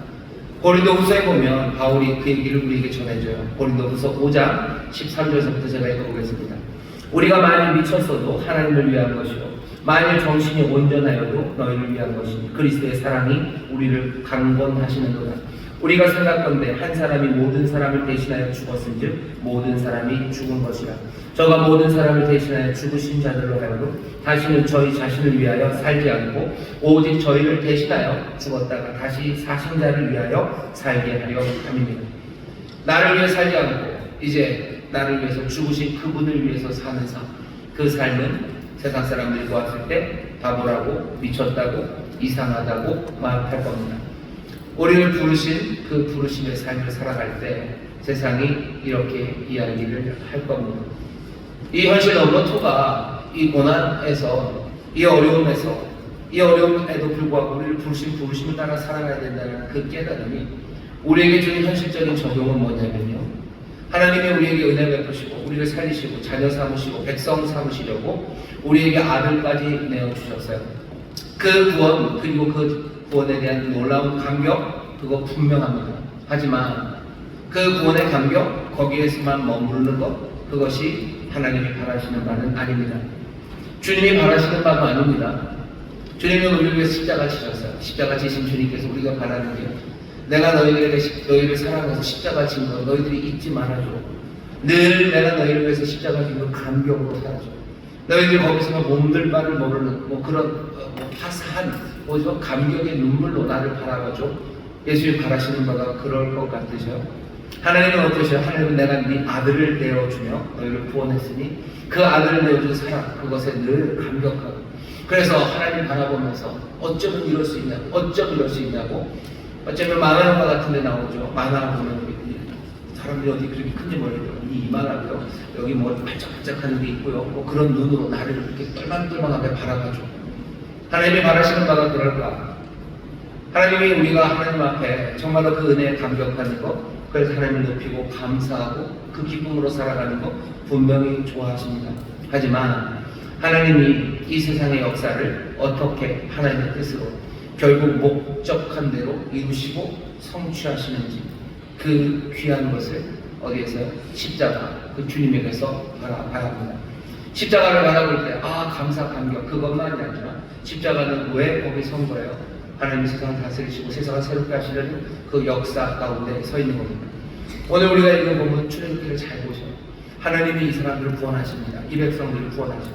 고린도후서에 보면 바울이 그 얘기를 우리에게 전해줘요. 고린도후서 5장 13절에서부터 제가 읽어보겠습니다. 우리가 만일 미쳤어도 하나님을 위한 것이요 만일 정신이 온전하여도 너희를 위한 것이니 그리스도의 사랑이 우리를 강권하시는도다. 우리가 생각건대 한 사람이 모든 사람을 대신하여 죽었은즉 모든 사람이 죽은 것이라. 저가 모든 사람을 대신하여 죽으신 자들로 하여금 다시는 저희 자신을 위하여 살지 않고 오직 저희를 대신하여 죽었다가 다시 사신 자를 위하여 살게 하려 함입니다. 나를 위해 살지 않고 이제 나를 위해서 죽으신 그분을 위해서 사는 삶, 그 삶은 세상 사람들이 보았을 때 바보라고 미쳤다고 이상하다고 말할 겁니다. 우리를 부르신 그 부르심의 삶을 살아갈 때 세상이 이렇게 이야기를 할 겁니다. 이 현실 넘버 2가 이 고난에서 이 어려움에서 이 어려움에도 불구하고 우리를 부르신 부르심을 따라 살아가야 된다는 그 깨달음이 우리에게 주는 현실적인 적용은 뭐냐면요, 하나님이 우리에게 은혜 베푸시고 우리를 살리시고 자녀 삼으시고 백성 삼으시려고 우리에게 아들까지 내어주셨어요. 그 구원 그리고 그 구원에 대한 놀라운 감격 그거 분명합니다. 하지만 그 구원의 감격 거기에서만 머무르는 것 그것이 하나님이 바라시는 바는 아닙니다. 주님이 바라시는 바도 아닙니다. 주님은 우리를 위해 십자가 지셨어요. 십자가 지신 주님께서 우리가 바라는 게 내가 너희를 사랑해서 십자가 진 거 너희들이 잊지 말아줘. 늘 내가 너희를 위해서 십자가 진 거 감격으로 살아줘. 너희들 거기서 몸들 바를 모르는 그런 화사한 뭐죠? 감격의 눈물로 나를 바라봐줘. 예수님 바라시는 바가 그럴 것 같으셔요. 하나님은 어떠셔요? 하나님은 내가 네 아들을 내어주며 너희를 구원했으니 그 아들을 내어준 사랑 그것에 늘 감격하고 그래서 하나님 바라보면서 어쩌면 이럴 수 있냐 어쩜 이럴 수 있냐고 어쩌면 만화영화 같은 데 나오죠. 만화 보면 사람들이 어디 그렇게 큰지 모르겠어요. 이만하고요. 여기 뭐 반짝반짝하는 게 있고요. 뭐 그런 눈으로 나를 이렇게 똘망똘망하게 바라봐줘. 하나님이 바라시는 바가 그럴까? 하나님이 우리가 하나님 앞에 정말로 그 은혜에 감격하는 것, 그래서 하나님을 높이고 감사하고 그 기쁨으로 살아가는 것 분명히 좋아하십니다. 하지만 하나님이 이 세상의 역사를 어떻게 하나님의 뜻으로 결국 목적한 대로 이루시고 성취하시는지 그 귀한 것을 어디에서 십자가 그 주님에게서 바라봐야 합니다. 십자가를 바라볼 때 감사 감격 그것만이 아니라 십자가는 왜 거기 선 거예요? 하나님이 세상을 다스리시고 세상을 새롭게 하시려는 그 역사 가운데 서 있는 겁니다. 오늘 우리가 읽어보면 출애굽기를 잘 보셔요. 하나님이 이 사람들을 구원하십니다. 이 백성들을 구원하셔.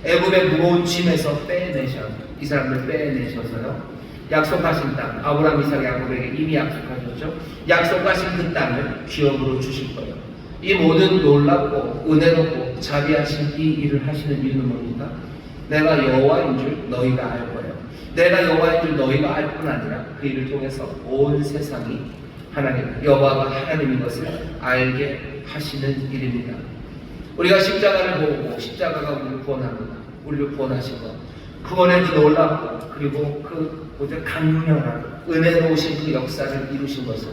애굽의 무거운 짐에서 빼내셔. 이 사람들을 빼내셔서요. 약속하신 땅, 아브라함, 이삭, 야곱에게 이미 약속하셨죠. 약속하신 그 땅을 기업으로 주실 거예요. 이 모든 놀랍고 은혜롭고 자비하신 이 일을 하시는 이유는 뭡니까? 내가 여호와인 줄 너희가 알 거예요. 내가 여호와인 줄 너희가 알 뿐 아니라 그 일을 통해서 온 세상이 하나님, 여호와가 하나님인 것을 알게 하시는 일입니다. 우리가 십자가를 보고 십자가가 우리를 구원합니다. 우리를 구원하신 것. 구원에도 놀랍고 그리고 그 강렬하고 은혜로우신 그 역사를 이루신 것은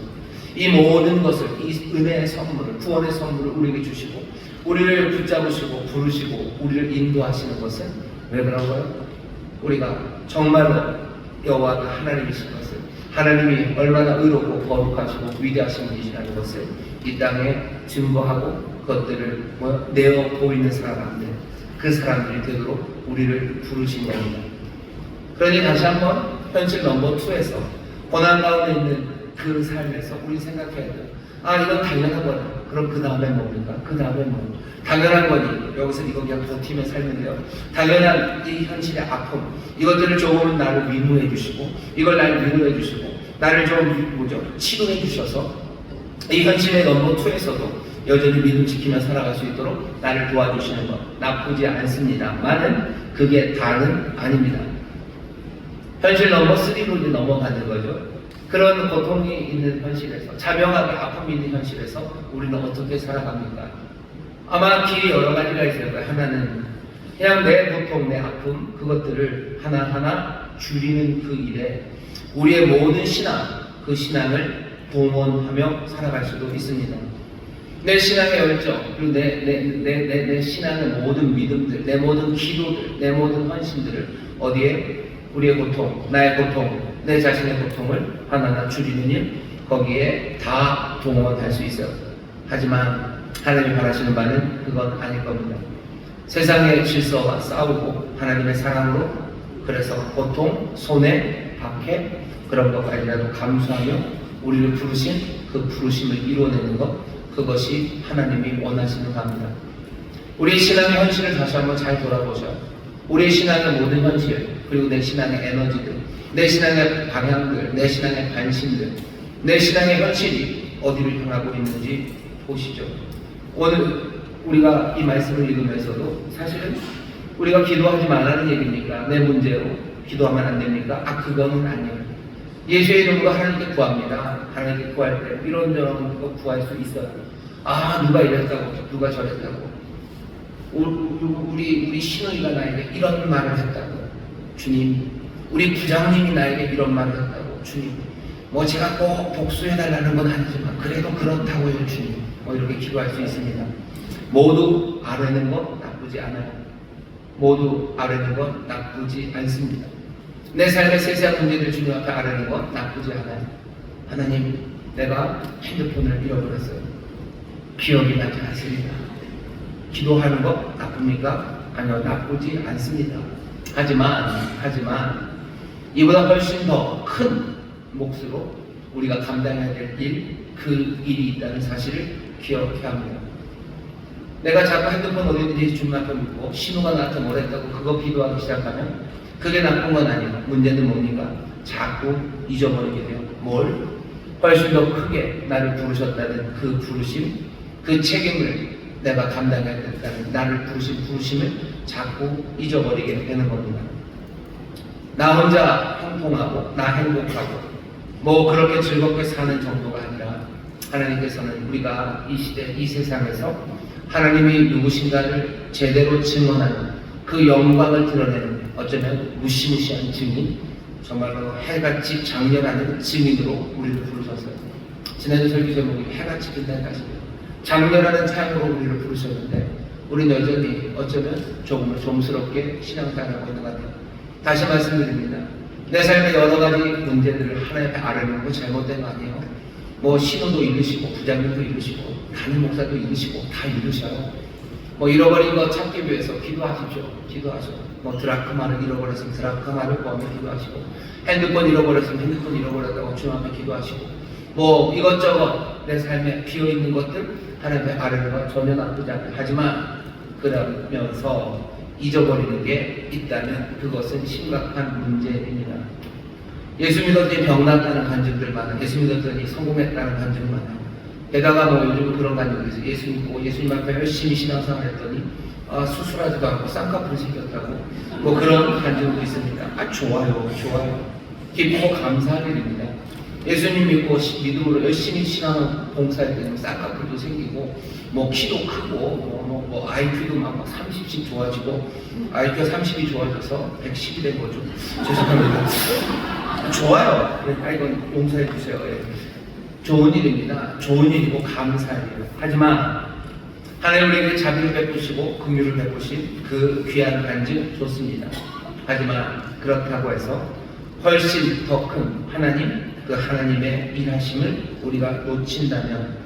이 모든 것을 이 은혜의 선물을 구원의 선물을 우리에게 주시고 우리를 붙잡으시고 부르시고 우리를 인도하시는 것은 왜 그런 거예요? 우리가 정말로 여호와가 하나님이신 것을 하나님이 얼마나 의롭고 거룩하시고 위대하신 분이시라는 것을 이 땅에 증거하고 그것들을 내어 보이는 사람들 그 사람들이 되도록 우리를 부르신 겁니다. 그러니 다시 한번 현실 넘버 2에서 고난 가운데 있는 그 삶에서 우리 생각해야 돼요. 이건 당연한 거다. 그럼 그 다음에 뭡니까? 그 다음에 뭐? 당연한 거니 여기서 이거 그냥 버티며 살면돼요. 당연한 이 현실의 아픔 이것들을 조금은 나를 위로해 주시고 이걸 나를 위로해 주시고 나를 좀 치료해 주셔서 이 현실의 넘버 2에서도 여전히 믿음 지키며 살아갈 수 있도록 나를 도와주시는 것 나쁘지 않습니다만은 그게 다는 아닙니다. 현실 넘버 3로 이제 넘어가는 거죠. 그런 고통이 있는 현실에서 자명하게 아픔이 있는 현실에서 우리는 어떻게 살아갑니까? 아마 길이 여러 가지가 있을 거예요. 하나는 그냥 내 고통, 내 아픔, 그것들을 하나하나 줄이는 그 일에 우리의 모든 신앙, 그 신앙을 동원하며 살아갈 수도 있습니다. 내 신앙의 열정, 그리고 내 신앙의 모든 믿음들, 내 모든 기도들, 내 모든 헌신들을 어디에 우리의 고통, 나의 고통, 내 자신의 고통을 하나하나 줄이는 일, 거기에 다 동원할 수 있어요. 하지만 하나님이 바라시는 바는 그건 아닐 겁니다. 세상의 질서와 싸우고 하나님의 사랑으로, 그래서 고통, 손해, 박해, 그런 것까지라도 감수하며 우리를 부르신 그 부르심을 이루어내는 것, 그것이 하나님이 원하시는 바입니다. 우리 신앙의 현실을 다시 한번 잘 돌아보셔. 우리 신앙의 모든 현실, 그리고 내 신앙의 에너지들, 내 신앙의 방향들, 내 신앙의 관심들, 내 신앙의 현실이 어디를 향하고 있는지 보시죠. 오늘 우리가 이 말씀을 읽으면서도 사실은 우리가 기도하지 말라는 얘기입니까? 내 문제로 기도하면 안 됩니까? 그거는 아니에요. 예수의 이름으로 하나님께 구합니다. 하나님께 구할 때 이런저런 거 구할 수 있어요. 누가 이랬다고, 누가 저랬다고. 우리 신우이가 나에게 이런 말을 했다고. 주님, 우리 부장님이 나에게 이런 말을 했다고. 주님, 제가 꼭 복수해달라는 건 아니지만 그래도 그렇다고요, 주님. 이렇게 기도할 수 있습니다. 모두 아뢰는 건 나쁘지 않아요. 모두 아뢰는 건 나쁘지 않습니다. 내 삶의 세세한 문제들 주님 앞에 아뢰는 건 나쁘지 않아요. 하나님, 내가 핸드폰을 잃어버렸어요. 기억이 나지 않습니다. 기도하는 것 나쁩니까? 아니요, 나쁘지 않습니다. 하지만 이보다 훨씬 더 큰 몫으로 우리가 감당해야 될 일, 그 일이 있다는 사실을 기억해야 합니다. 내가 자꾸 핸드폰 어디든지 주님 앞에 묻고 신우가 나한테 뭘 했다고 그거 기도하기 시작하면 그게 나쁜 건 아니에요. 문제는 뭡니까? 자꾸 잊어버리게 돼요. 뭘? 훨씬 더 크게 나를 부르셨다는 그 부르심, 그 책임을 내가 감당해야 된다는 나를 부르신 부르심을 자꾸 잊어버리게 되는 겁니다. 나 혼자 형통하고 나 행복하고 그렇게 즐겁게 사는 정도가 아니라 하나님께서는 우리가 이 시대, 이 세상에서 하나님이 누구신가를 제대로 증언하는 그 영광을 드러내는 어쩌면 무시무시한 증인, 정말로 해같이 장렬하는 증인으로 우리를 부르셨어요. 지난주 설교 제목이 해같이 빛나는 것입니다. 장렬하는 삶으로 우리를 부르셨는데 우리는 여전히 어쩌면 조금은 좀스럽게 신앙생활하고 있는 것 같아요. 다시 말씀드립니다. 내 삶의 여러 가지 문제들을 하나님 앞에 아뢰는 거 잘못된 거 아니에요. 신우도 잃으시고 부장님도 잃으시고 담임 목사도 잃으시고 다 잃으셔요. 잃어버린 거 찾기 위해서 기도하십시오. 기도하시고 드라크마를 잃어버렸으면 드라크마를 구하며 기도하시고 핸드폰 잃어버렸으면 핸드폰 잃어버렸다고 주님 앞에 기도하시고 이것저것 내 삶에 비어있는 것들 하나님 앞에 아뢰는 건 전혀 나쁘지 않아요. 하지만 그러면서 잊어버리는 게 있다면 그것은 심각한 문제입니다. 예수 믿었더니 병 났다는 간증들 많아요. 예수 믿었더니 성공했다는 간증 많아요. 게다가 요즘 그런 간증이 있어요. 예수 믿고 예수님 앞에 열심히 신앙생활 했더니 수술하지도 않고 쌍꺼풀 생겼다고 그런 간증도 있습니다. 좋아요. 기쁘고 감사할 일입니다. 예수님 믿고 믿음으로 열심히 신앙 봉사했더니 쌍꺼풀도 생기고 키도 크고 IQ도 막 30씩 좋아지고 IQ 30이 좋아져서 110이 된 거죠. 죄송합니다. 좋아요. 이건 용서해 주세요. 좋은 일입니다. 좋은 일이고 감사할 일이에요. 하지만 하나님 우리에게 자비를 베푸시고 긍휼을 베푸신 그 귀한 간증 좋습니다. 하지만 그렇다고 해서 훨씬 더 큰 하나님, 그 하나님의 일하심을 우리가 놓친다면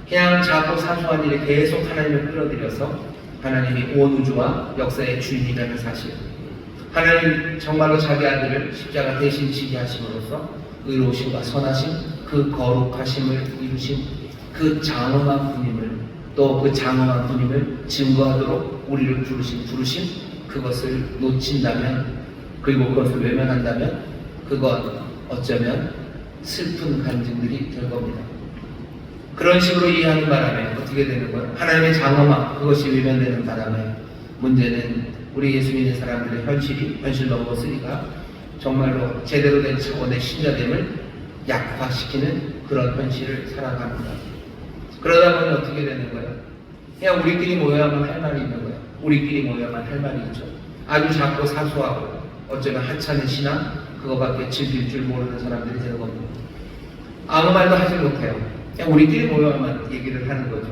그냥 작고 사소한 일에 계속 하나님을 끌어들여서 하나님이 온 우주와 역사의 주인이라는 사실, 하나님 정말로 자기 아들을 십자가 대신 지게 하심으로써 의로우심과 선하심, 그 거룩하심을 이루신 그 장엄한 분임을, 또 그 장엄한 분임을 증거하도록 우리를 부르신 그것을 놓친다면, 그리고 그것을 외면한다면 그건 어쩌면 슬픈 간증들이 될 겁니다. 그런 식으로 이해하는 바람에 어떻게 되는 거예요? 하나님의 장엄함, 그것이 외면되는 바람에 문제는 우리 예수 믿는 사람들의 현실 넘어서니까 정말로 제대로 된 차원의 신자됨을 약화시키는 그런 현실을 살아갑니다. 그러다 보니 어떻게 되는 거예요? 그냥 우리끼리 모여야만 할 말이 있는 거예요. 우리끼리 모여만 할 말이 있죠. 아주 작고 사소하고 어쩌면 하찮은 신앙 그거밖에 즐길 줄 모르는 사람들이 되는 겁니다. 아무 말도 하지 못해요. 그냥 우리끼리 모여만 얘기를 하는 거죠.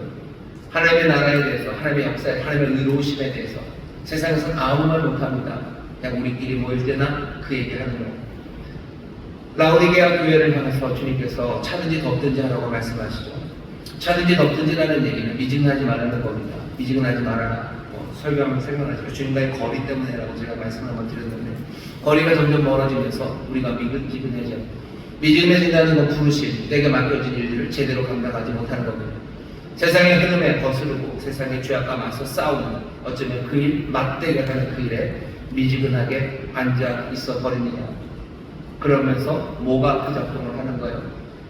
하나님의 나라에 대해서, 하나님의 역사에, 하나님의 의로우심에 대해서 세상에서 아무 말 못합니다. 그냥 우리끼리 모일 때나 그 얘기를 하는 거예요. 라오디게아 교회를 향해서 주님께서 차든지 덥든지 하라고 말씀하시죠. 차든지 덥든지라는 얘기는 미지근하지 말라는 겁니다. 미지근하지 말아라. 설교하면 생각나시죠. 주님과의 거리 때문에라고 제가 말씀을 한번 드렸는데, 거리가 점점 멀어지면서 우리가 미지근해져. 미지근해진다는 건 부르심, 내게 맡겨진 일들을 제대로 감당하지 못하는 겁니다. 세상의 흐름에 거스르고 세상의 죄악과 맞서 싸우는, 어쩌면 그 일, 맞대결하는 그 일에 미지근하게 앉아 있어 버립니다. 그러면서 뭐가 그 작동을 하는 거예요?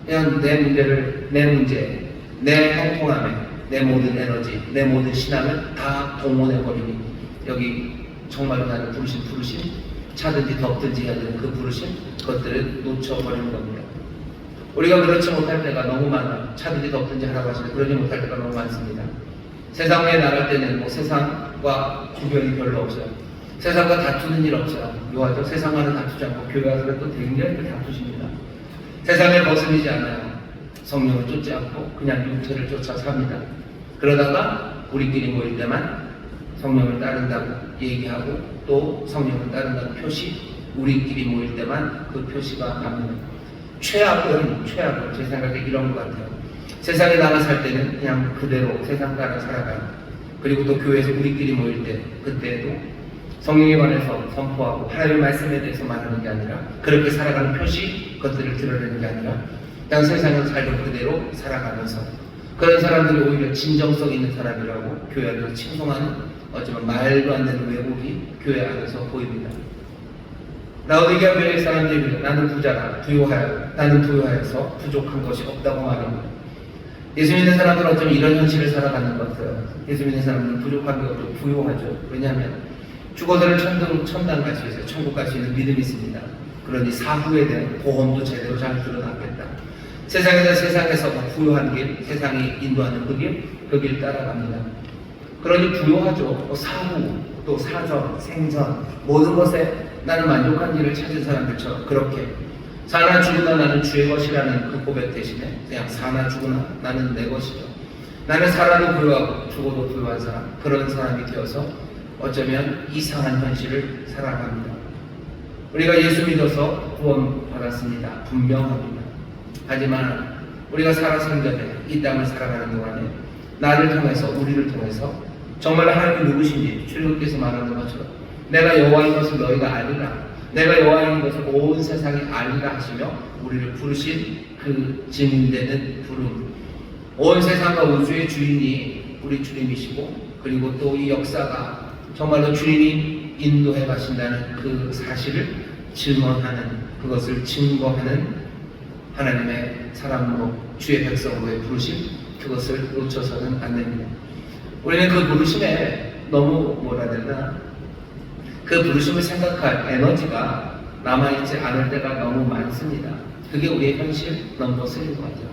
그냥 내 문제를, 내 문제, 내 형통함에 내 모든 에너지, 내 모든 신앙을 다 동원해버리니 여기 정말로 나는 부르심, 차든지 덥든지 해야 되는 그 부르심, 그것들을 놓쳐버리는 겁니다. 우리가 그렇지 못할 때가 너무 많아. 차든지 덥든지 하라고 하시는데 그러지 못할 때가 너무 많습니다. 세상에 나갈 때는 뭐 세상과 구별이 별로 없어요. 세상과 다투는 일 없어요. 묘하죠? 세상과는 다투지 않고 교회 와서는 또 굉장히 다투십니다. 세상에 거슬리지 않아요. 성령을 쫓지 않고 그냥 육체를 쫓아 삽니다. 그러다가 우리끼리 모일 때만 성령을 따른다고 얘기하고 또 성령을 따른다고 표시, 우리끼리 모일 때만 그 표시가 갑니다. 최악은 제 생각에 이런 것 같아요. 세상에 나가 살 때는 그냥 그대로 세상 따라 살아가요. 그리고 또 교회에서 우리끼리 모일 때 그때도 성령에 관해서 선포하고 하나님의 말씀에 대해서 말하는 게 아니라 그렇게 살아가는 표시, 그것들을 드러내는 게 아니라 그냥 세상에서 살던 그대로 살아가면서 그런 사람들이 오히려 진정성 있는 사람이라고 교회 안에서 칭송하는 어쩌면 말도 안 되는 왜곡이 교회 안에서 보입니다. 라오디게아 교회의 사람들이 나는 부자라 나는 부유하여서 부족한 것이 없다고 말합니다. 예수 믿는 사람들은 어쩌면 이런 현실을 살아가는 것 같아요. 예수 믿는 사람들은 부족한 게 없고 부유하죠. 왜냐하면 죽어서는 천당 갈 수 있어요. 천국 갈 수 있는 믿음이 있습니다. 그러니 사후에 대한 보험도 제대로 잘 드러나겠다. 세상에서 부유한 길, 세상이 인도하는 그 길 따라갑니다. 그러니 부유하죠. 사후, 또 사전, 생전 모든 것에 나는 만족한 일을 찾은 사람들처럼 그렇게 사나 죽으나 나는 주의 것이라는 그 고백 대신에 그냥 사나 죽으나 나는 내 것이죠. 나는 살아도 부유하고 죽어도 부유한 사람, 그런 사람이 되어서 어쩌면 이상한 현실을 살아갑니다. 우리가 예수 믿어서 구원 받았습니다. 분명합니다. 하지만 우리가 살아생전에 이 땅을 살아가는 동안에 나를 통해서, 우리를 통해서 정말 하나님이 누구신지 출애굽기에서 말하는 것처럼 내가 여호와인 것을 너희가 알리라, 내가 여호와인 것을 온 세상이 알리라 하시며 우리를 부르신 그 증인되는 부름, 온 세상과 우주의 주인이 우리 주님이시고 그리고 또 이 역사가 정말로 주님이 인도해 가신다는 그 사실을 증언하는, 그것을 증거하는 하나님의 사람으로, 주의 백성으로의 부르심, 그것을 놓쳐서는 안 됩니다. 우리는 그 부르심에 너무 뭐라 해야 되나, 그 부르심을 생각할 에너지가 남아있지 않을 때가 너무 많습니다. 그게 우리의 현실 넘버 3인 것 같아요.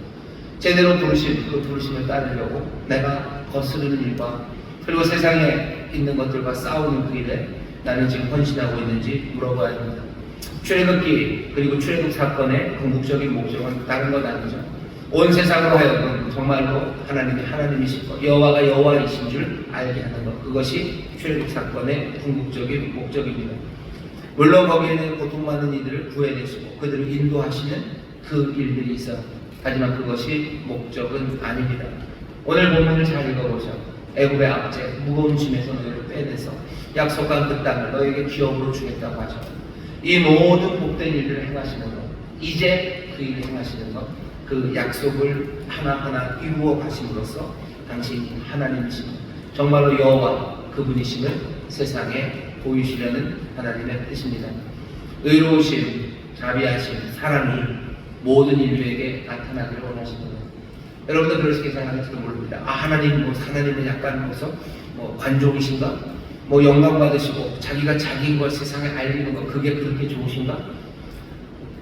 제대로 부르심, 그 부르심을 따르려고 내가 거스르는 일과 그리고 세상에 있는 것들과 싸우는 그 일에 나는 지금 헌신하고 있는지 물어봐야 합니다. 출애굽기 그리고 출애굽 사건의 궁극적인 목적은 다른 건 아니죠. 온 세상으로 하여금 정말로 하나님이 하나님이신 것, 여호와가 여호와이신 줄 알게 하는 것, 그것이 출애굽 사건의 궁극적인 목적입니다. 물론 거기에는 고통받는 이들을 구해내시고 그들을 인도하시는 그 일들이 있어요. 하지만 그것이 목적은 아닙니다. 오늘 본문을 잘 읽어보죠. 애굽의 압제, 무거운 짐에서 너희를 빼내서 약속한 그 땅을 너희에게 기업으로 주겠다고 하죠. 이 모든 복된 일들을 행하시는 것, 이제 그 일을 행하시는 것, 그 약속을 하나하나 이루어 가심으로써 당신이 하나님이시고 정말로 여호와 그분이심을 세상에 보이시려는 하나님의 뜻입니다. 의로우심, 자비하심, 사랑이 모든 인류에게 나타나기를 원하십니다. 여러분들 그렇게 생각할지도 모릅니다. 하나님은 약간 관종이신가? 영광 받으시고 자기가 자기인 걸 세상에 알리는 것, 그게 그렇게 좋으신가?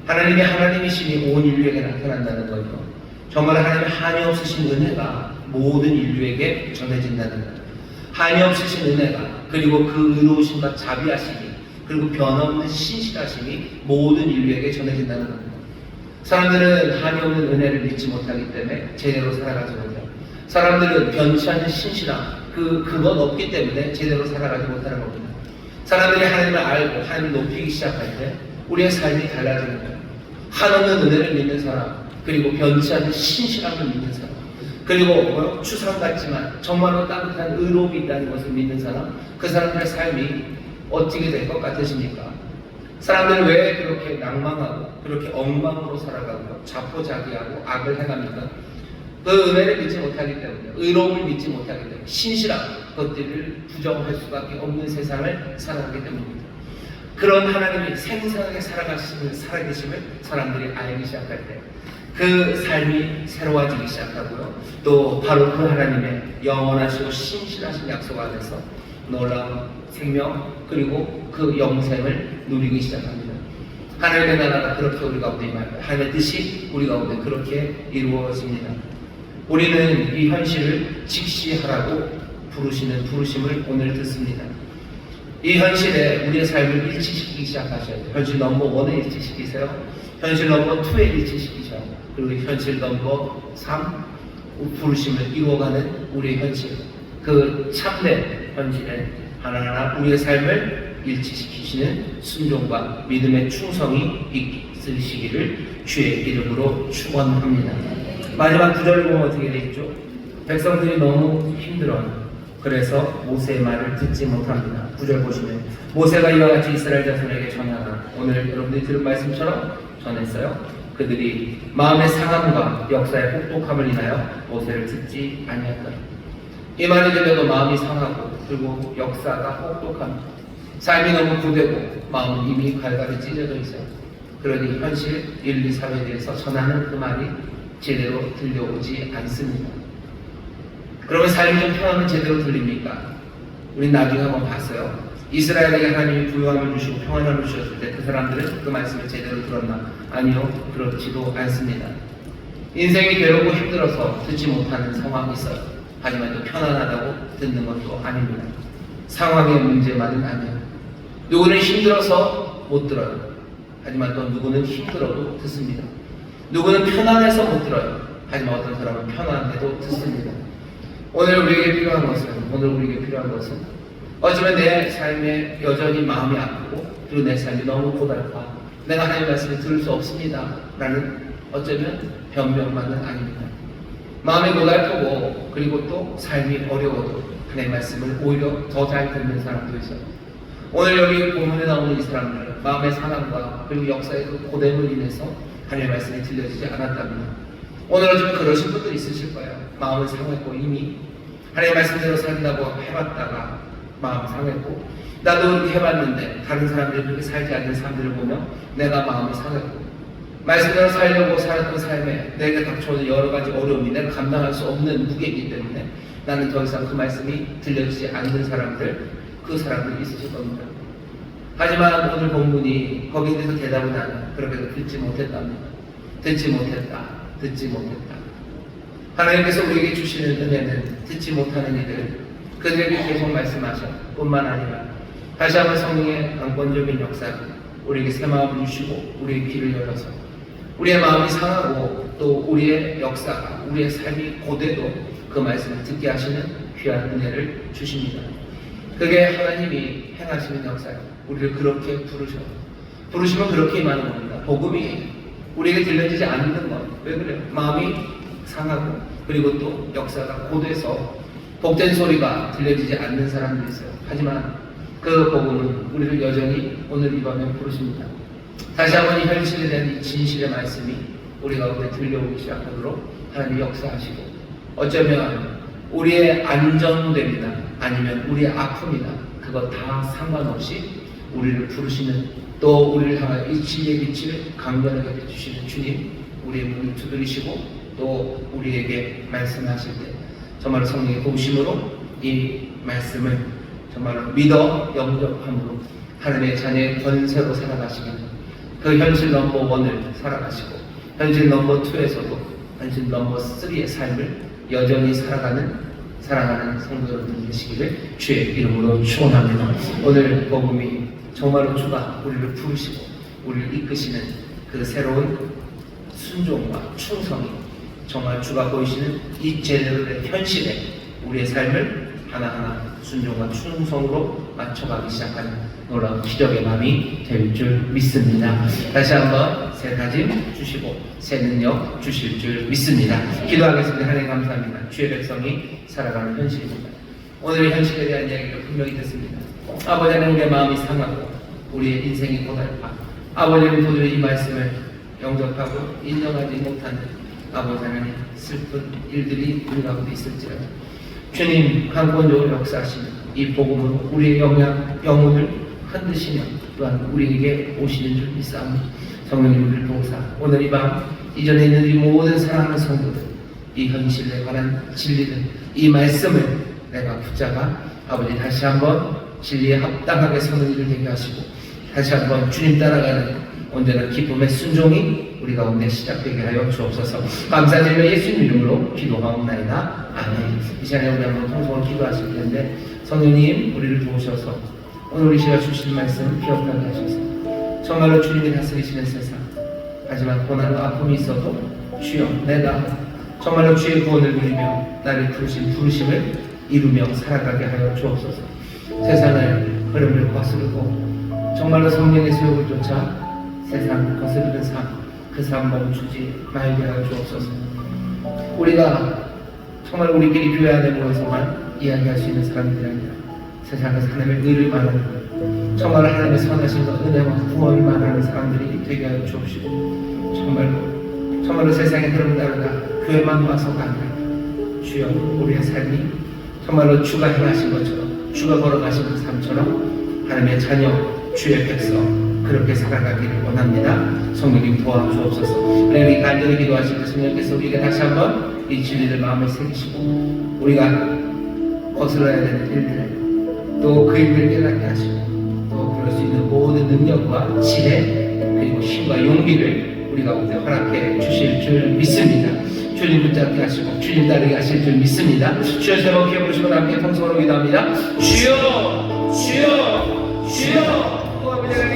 하나님이 하나님이시니 온 인류에게 나타난다는 거죠. 정말 하나님의 한이 없으신 은혜가 모든 인류에게 전해진다는 것. 한이 없으신 은혜가, 그리고 그 의로우심과 자비하심이, 그리고 변함없는 신실하심이 모든 인류에게 전해진다는 겁니다. 사람들은 한이 없는 은혜를 믿지 못하기 때문에 제대로 살아가지 못해요. 사람들은 변치 않는 신실함, 그건 없기 때문에 제대로 살아가지 못하는 겁니다. 사람들이 하나님을 알고 하나님을 높이기 시작할 때 우리의 삶이 달라지는 거예요. 한없는 은혜를 믿는 사람, 그리고 변치 않는 신실함을 믿는 사람, 그리고 추상 같지만 정말로 따뜻한 의로움이 있다는 것을 믿는 사람, 그 사람들의 삶이 어떻게 될 것 같으십니까? 사람들은 왜 그렇게 낭망하고 그렇게 엉망으로 살아가고 자포자기하고 악을 행합니까? 그 은혜를 믿지 못하기 때문에, 의로움을 믿지 못하기 때문에, 신실함, 그것들을 부정할 수밖에 없는 세상을 살아가기 때문입니다. 그런 하나님이 생생하게 살아계심을 사람들이 알기 시작할 때 그 삶이 새로워지기 시작하고요. 또 바로 그 하나님의 영원하시고 신실하신 약속 안에서 놀라운 생명, 그리고 그 영생을 누리기 시작합니다. 하나님의 나라가 그렇게 우리 가운데 임합니다. 하나님의 뜻이 우리 가운데 그렇게 이루어집니다. 우리는 이 현실을 직시하라고 부르시는 부르심을 오늘 듣습니다. 이 현실에 우리의 삶을 일치시키기 시작하셔야 돼요. 현실 넘버 1에 일치시키세요. 현실 넘버 2에 일치시키셔야 돼요. 그리고 현실 넘버 3, 부르심을 이루어가는 우리의 현실, 그 참된 현실에 하나하나 우리의 삶을 일치시키시는 순종과 믿음의 충성이 있으시기를 주의 이름으로 축원합니다. 마지막 구절을 보면 어떻게 되어 있죠? 백성들이 너무 힘들어요. 그래서 모세의 말을 듣지 못합니다. 9절 보시면 모세가 이와 같이 이스라엘 자손에게 전하라. 오늘 여러분들이 들은 말씀처럼 전했어요. 그들이 마음의 상함과 역사의 혹독함을 인하여 모세를 듣지 아니하더라. 이 말이 들려도 마음이 상하고 그리고 역사가 혹독합니다. 삶이 너무 고되고 마음은 이미 갈갈이 찢어져 있어요. 그러니 현실 1, 2, 3에 대해서 전하는 그 말이 제대로 들려오지 않습니다. 그러면 삶이 좀 편하면 제대로 들립니까? 우리 나중에 한번 봤어요. 이스라엘에게 하나님이 부유함을 주시고 평안함을 주셨을 때 그 사람들은 그 말씀을 제대로 들었나? 아니요, 그렇지도 않습니다. 인생이 괴롭고 힘들어서 듣지 못하는 상황이 있어요. 하지만 또 편안하다고 듣는 것도 아닙니다. 상황의 문제만은 아니에요. 누구는 힘들어서 못 들어요. 하지만 또 누구는 힘들어도 듣습니다. 누구는 편안해서 못 들어요. 하지만 어떤 사람은 편안해도 듣습니다. 오늘 우리에게 필요한 것은 어쩌면 내 삶에 여전히 마음이 아프고 그리고 내 삶이 너무 고달파, 내가 하나님의 말씀을 들을 수 없습니다 라는 어쩌면 변명만은 아닙니다. 마음이 고달프고 그리고 또 삶이 어려워도 하나님의 말씀을 오히려 더 잘 듣는 사람도 있어요. 오늘 여기 본문에 나오는 이 사람들은 마음의 상함과 그리고 역사의 그 고됨을 인해서 하나님의 말씀이 들려지지 않았답니다. 오늘 어쩌면 그러신 분들이 있으실 거예요. 마음을 상했고 이미 하나님의 말씀대로 산다고 해봤다가 마음 상했고, 나도 이렇게 해봤는데 다른 사람들이 그렇게 살지 않는 사람들을 보며 내가 마음이 상했고, 말씀대로 살려고 살았던 삶에 내게 닥쳐오는 여러 가지 어려움이 내가 감당할 수 없는 무게이기 때문에 나는 더 이상 그 말씀이 들려지지 않는 사람들, 그 사람들이 있으실 겁니다. 하지만 오늘 본문이 거기에 대해서 대답은 안 해요. 그렇게 듣지 못했답니다. 듣지 못했다. 하나님께서 우리에게 주시는 은혜는 듣지 못하는 이들, 그들에게 계속 말씀하셔 뿐만 아니라 다시 한번 성령의 강권적인 역사로 우리에게 새 마음을 주시고 우리의 귀를 열어서 우리의 마음이 상하고 또 우리의 역사가, 우리의 삶이 고되도 그 말씀을 듣게 하시는 귀한 은혜를 주십니다. 그게 하나님이 행하시는 역사예요. 우리를 그렇게 부르시면 그렇게 임하는 겁니다. 복음이 우리에게 들려지지 않는 것. 왜 그래요? 마음이 상하고 그리고 또 역사가 고돼서 복된 소리가 들려지지 않는 사람들이 있어요. 하지만 그 복음은 우리를 여전히 오늘 이 밤에 부르십니다. 다시 한번 이 현실에 대한 이 진실의 말씀이 우리 가운데 들려오기 시작하도록 하나님이 역사하시고, 어쩌면 우리의 안전됨이나 아니면 우리의 아픔이나 그것 다 상관없이 우리를 부르시는, 또 우리를 향하여 이 진리의 빛을 강건하게 해주시는 주님, 우리의 문을 두드리시고 또 우리에게 말씀하실 때 정말로 성령의 도우심으로 이 말씀을 정말로 믿어 영접함으로 하나님의 자녀의 권세로 살아가시기를, 그 현실 넘버 1을 살아가시고 현실 넘버 2에서도 현실 넘버 3의 삶을 여전히 살아가는 사랑하는 성도 여러분 되시기를 주의 이름으로 축원합니다. 오늘 복음이 정말로 주가 우리를 부르시고 우리를 이끄시는 그 새로운 순종과 충성이 정말 주가 보이시는 이 제대로의 현실에 우리의 삶을 하나하나 순종과 충성으로 맞춰가기 시작하는 놀라운 기적의 마음이 될 줄 믿습니다. 다시 한번 새 다짐 주시고 새 능력 주실 줄 믿습니다. 기도하겠습니다. 하나님 감사합니다. 주의 백성이 살아가는 현실입니다. 오늘의 현실에 대한 이야기가 분명히 됐습니다. 아버지 하나님, 우리의 마음이 상하고 우리의 인생이 고달파 아버지는 도저히 이 말씀을 영접하고 인정하지 못하는 아버지 하나님 슬픈 일들이 우리 가운데 있을지라도 주님 강권적으로 역사하시는 이 복음으로 우리의 영혼을 흔드시며 또한 우리에게 오시는 줄 믿사옵니다. 성령님 우리를 도우사 오늘 이 밤 이전에 있는 이 모든 사랑하는 성도들 이 현실에 관한 진리를 이 말씀을 내가 붙잡아 아버지 다시 한번 진리에 합당하게 서는 일을 되게 하시고 다시 한번 주님 따라가는 언제나 기쁨의 순종이 우리 가운데 시작되게 하여 주옵소서. 감사드리며 예수님 이름으로 기도하옵나이다. 아멘. 이 시간에 우리 한번 통성으로 기도하실 텐데 성령님 우리를 도우셔서 오늘 우리 시가 주신 말씀 기억나게 하셔서 정말로 주님이 다스리시는 세상 하지만 고난과 아픔이 있어도 주여 내가 정말로 주의 구원을 누리며 나를 부르신 부르심을 이루며 살아가게 하여 주옵소서. 세상을 흐름을 거스르고 정말로 성령의 소욕을 쫓아 세상 거스르는 삶 그 삶 멈추지 말게 하여 주옵소서. 우리가 정말 우리끼리 교회 안에 모여서만 이야기할 수 있는 사람들이 아니라 세상에서 하나님의 의를 말하는 정말 하나님의 선하신 은혜와 구원을 말하는 사람들이 되게 하여 주옵시고 정말로 세상의 흐름을 따르다 교회만 와서가 아니라 주여 우리의 삶이 정말로 주가 행하신 것처럼 주가 걸어가신 그 삶처럼 하나님의 자녀 주의 백성 그렇게 살아가기를 원합니다. 성령님 도와주옵소서. 우리 간절히 기도하실 때 성령께서 우리에게 다시 한번 이 진리를 마음에 새기시고 우리가 거슬러야 되는 일들 또 그 일들을 깨닫게 하시고 또 그럴 수 있는 모든 능력과 지혜 그리고 힘과 용기를 우리 가운데 허락해 주실 줄 믿습니다. 주님 붙잡게 하시고 주님 따르게 하실 줄 믿습니다. 주여 제목해 부르시고 함께 통성으로 기도합니다. 주여 주여 주여 아버지 하나님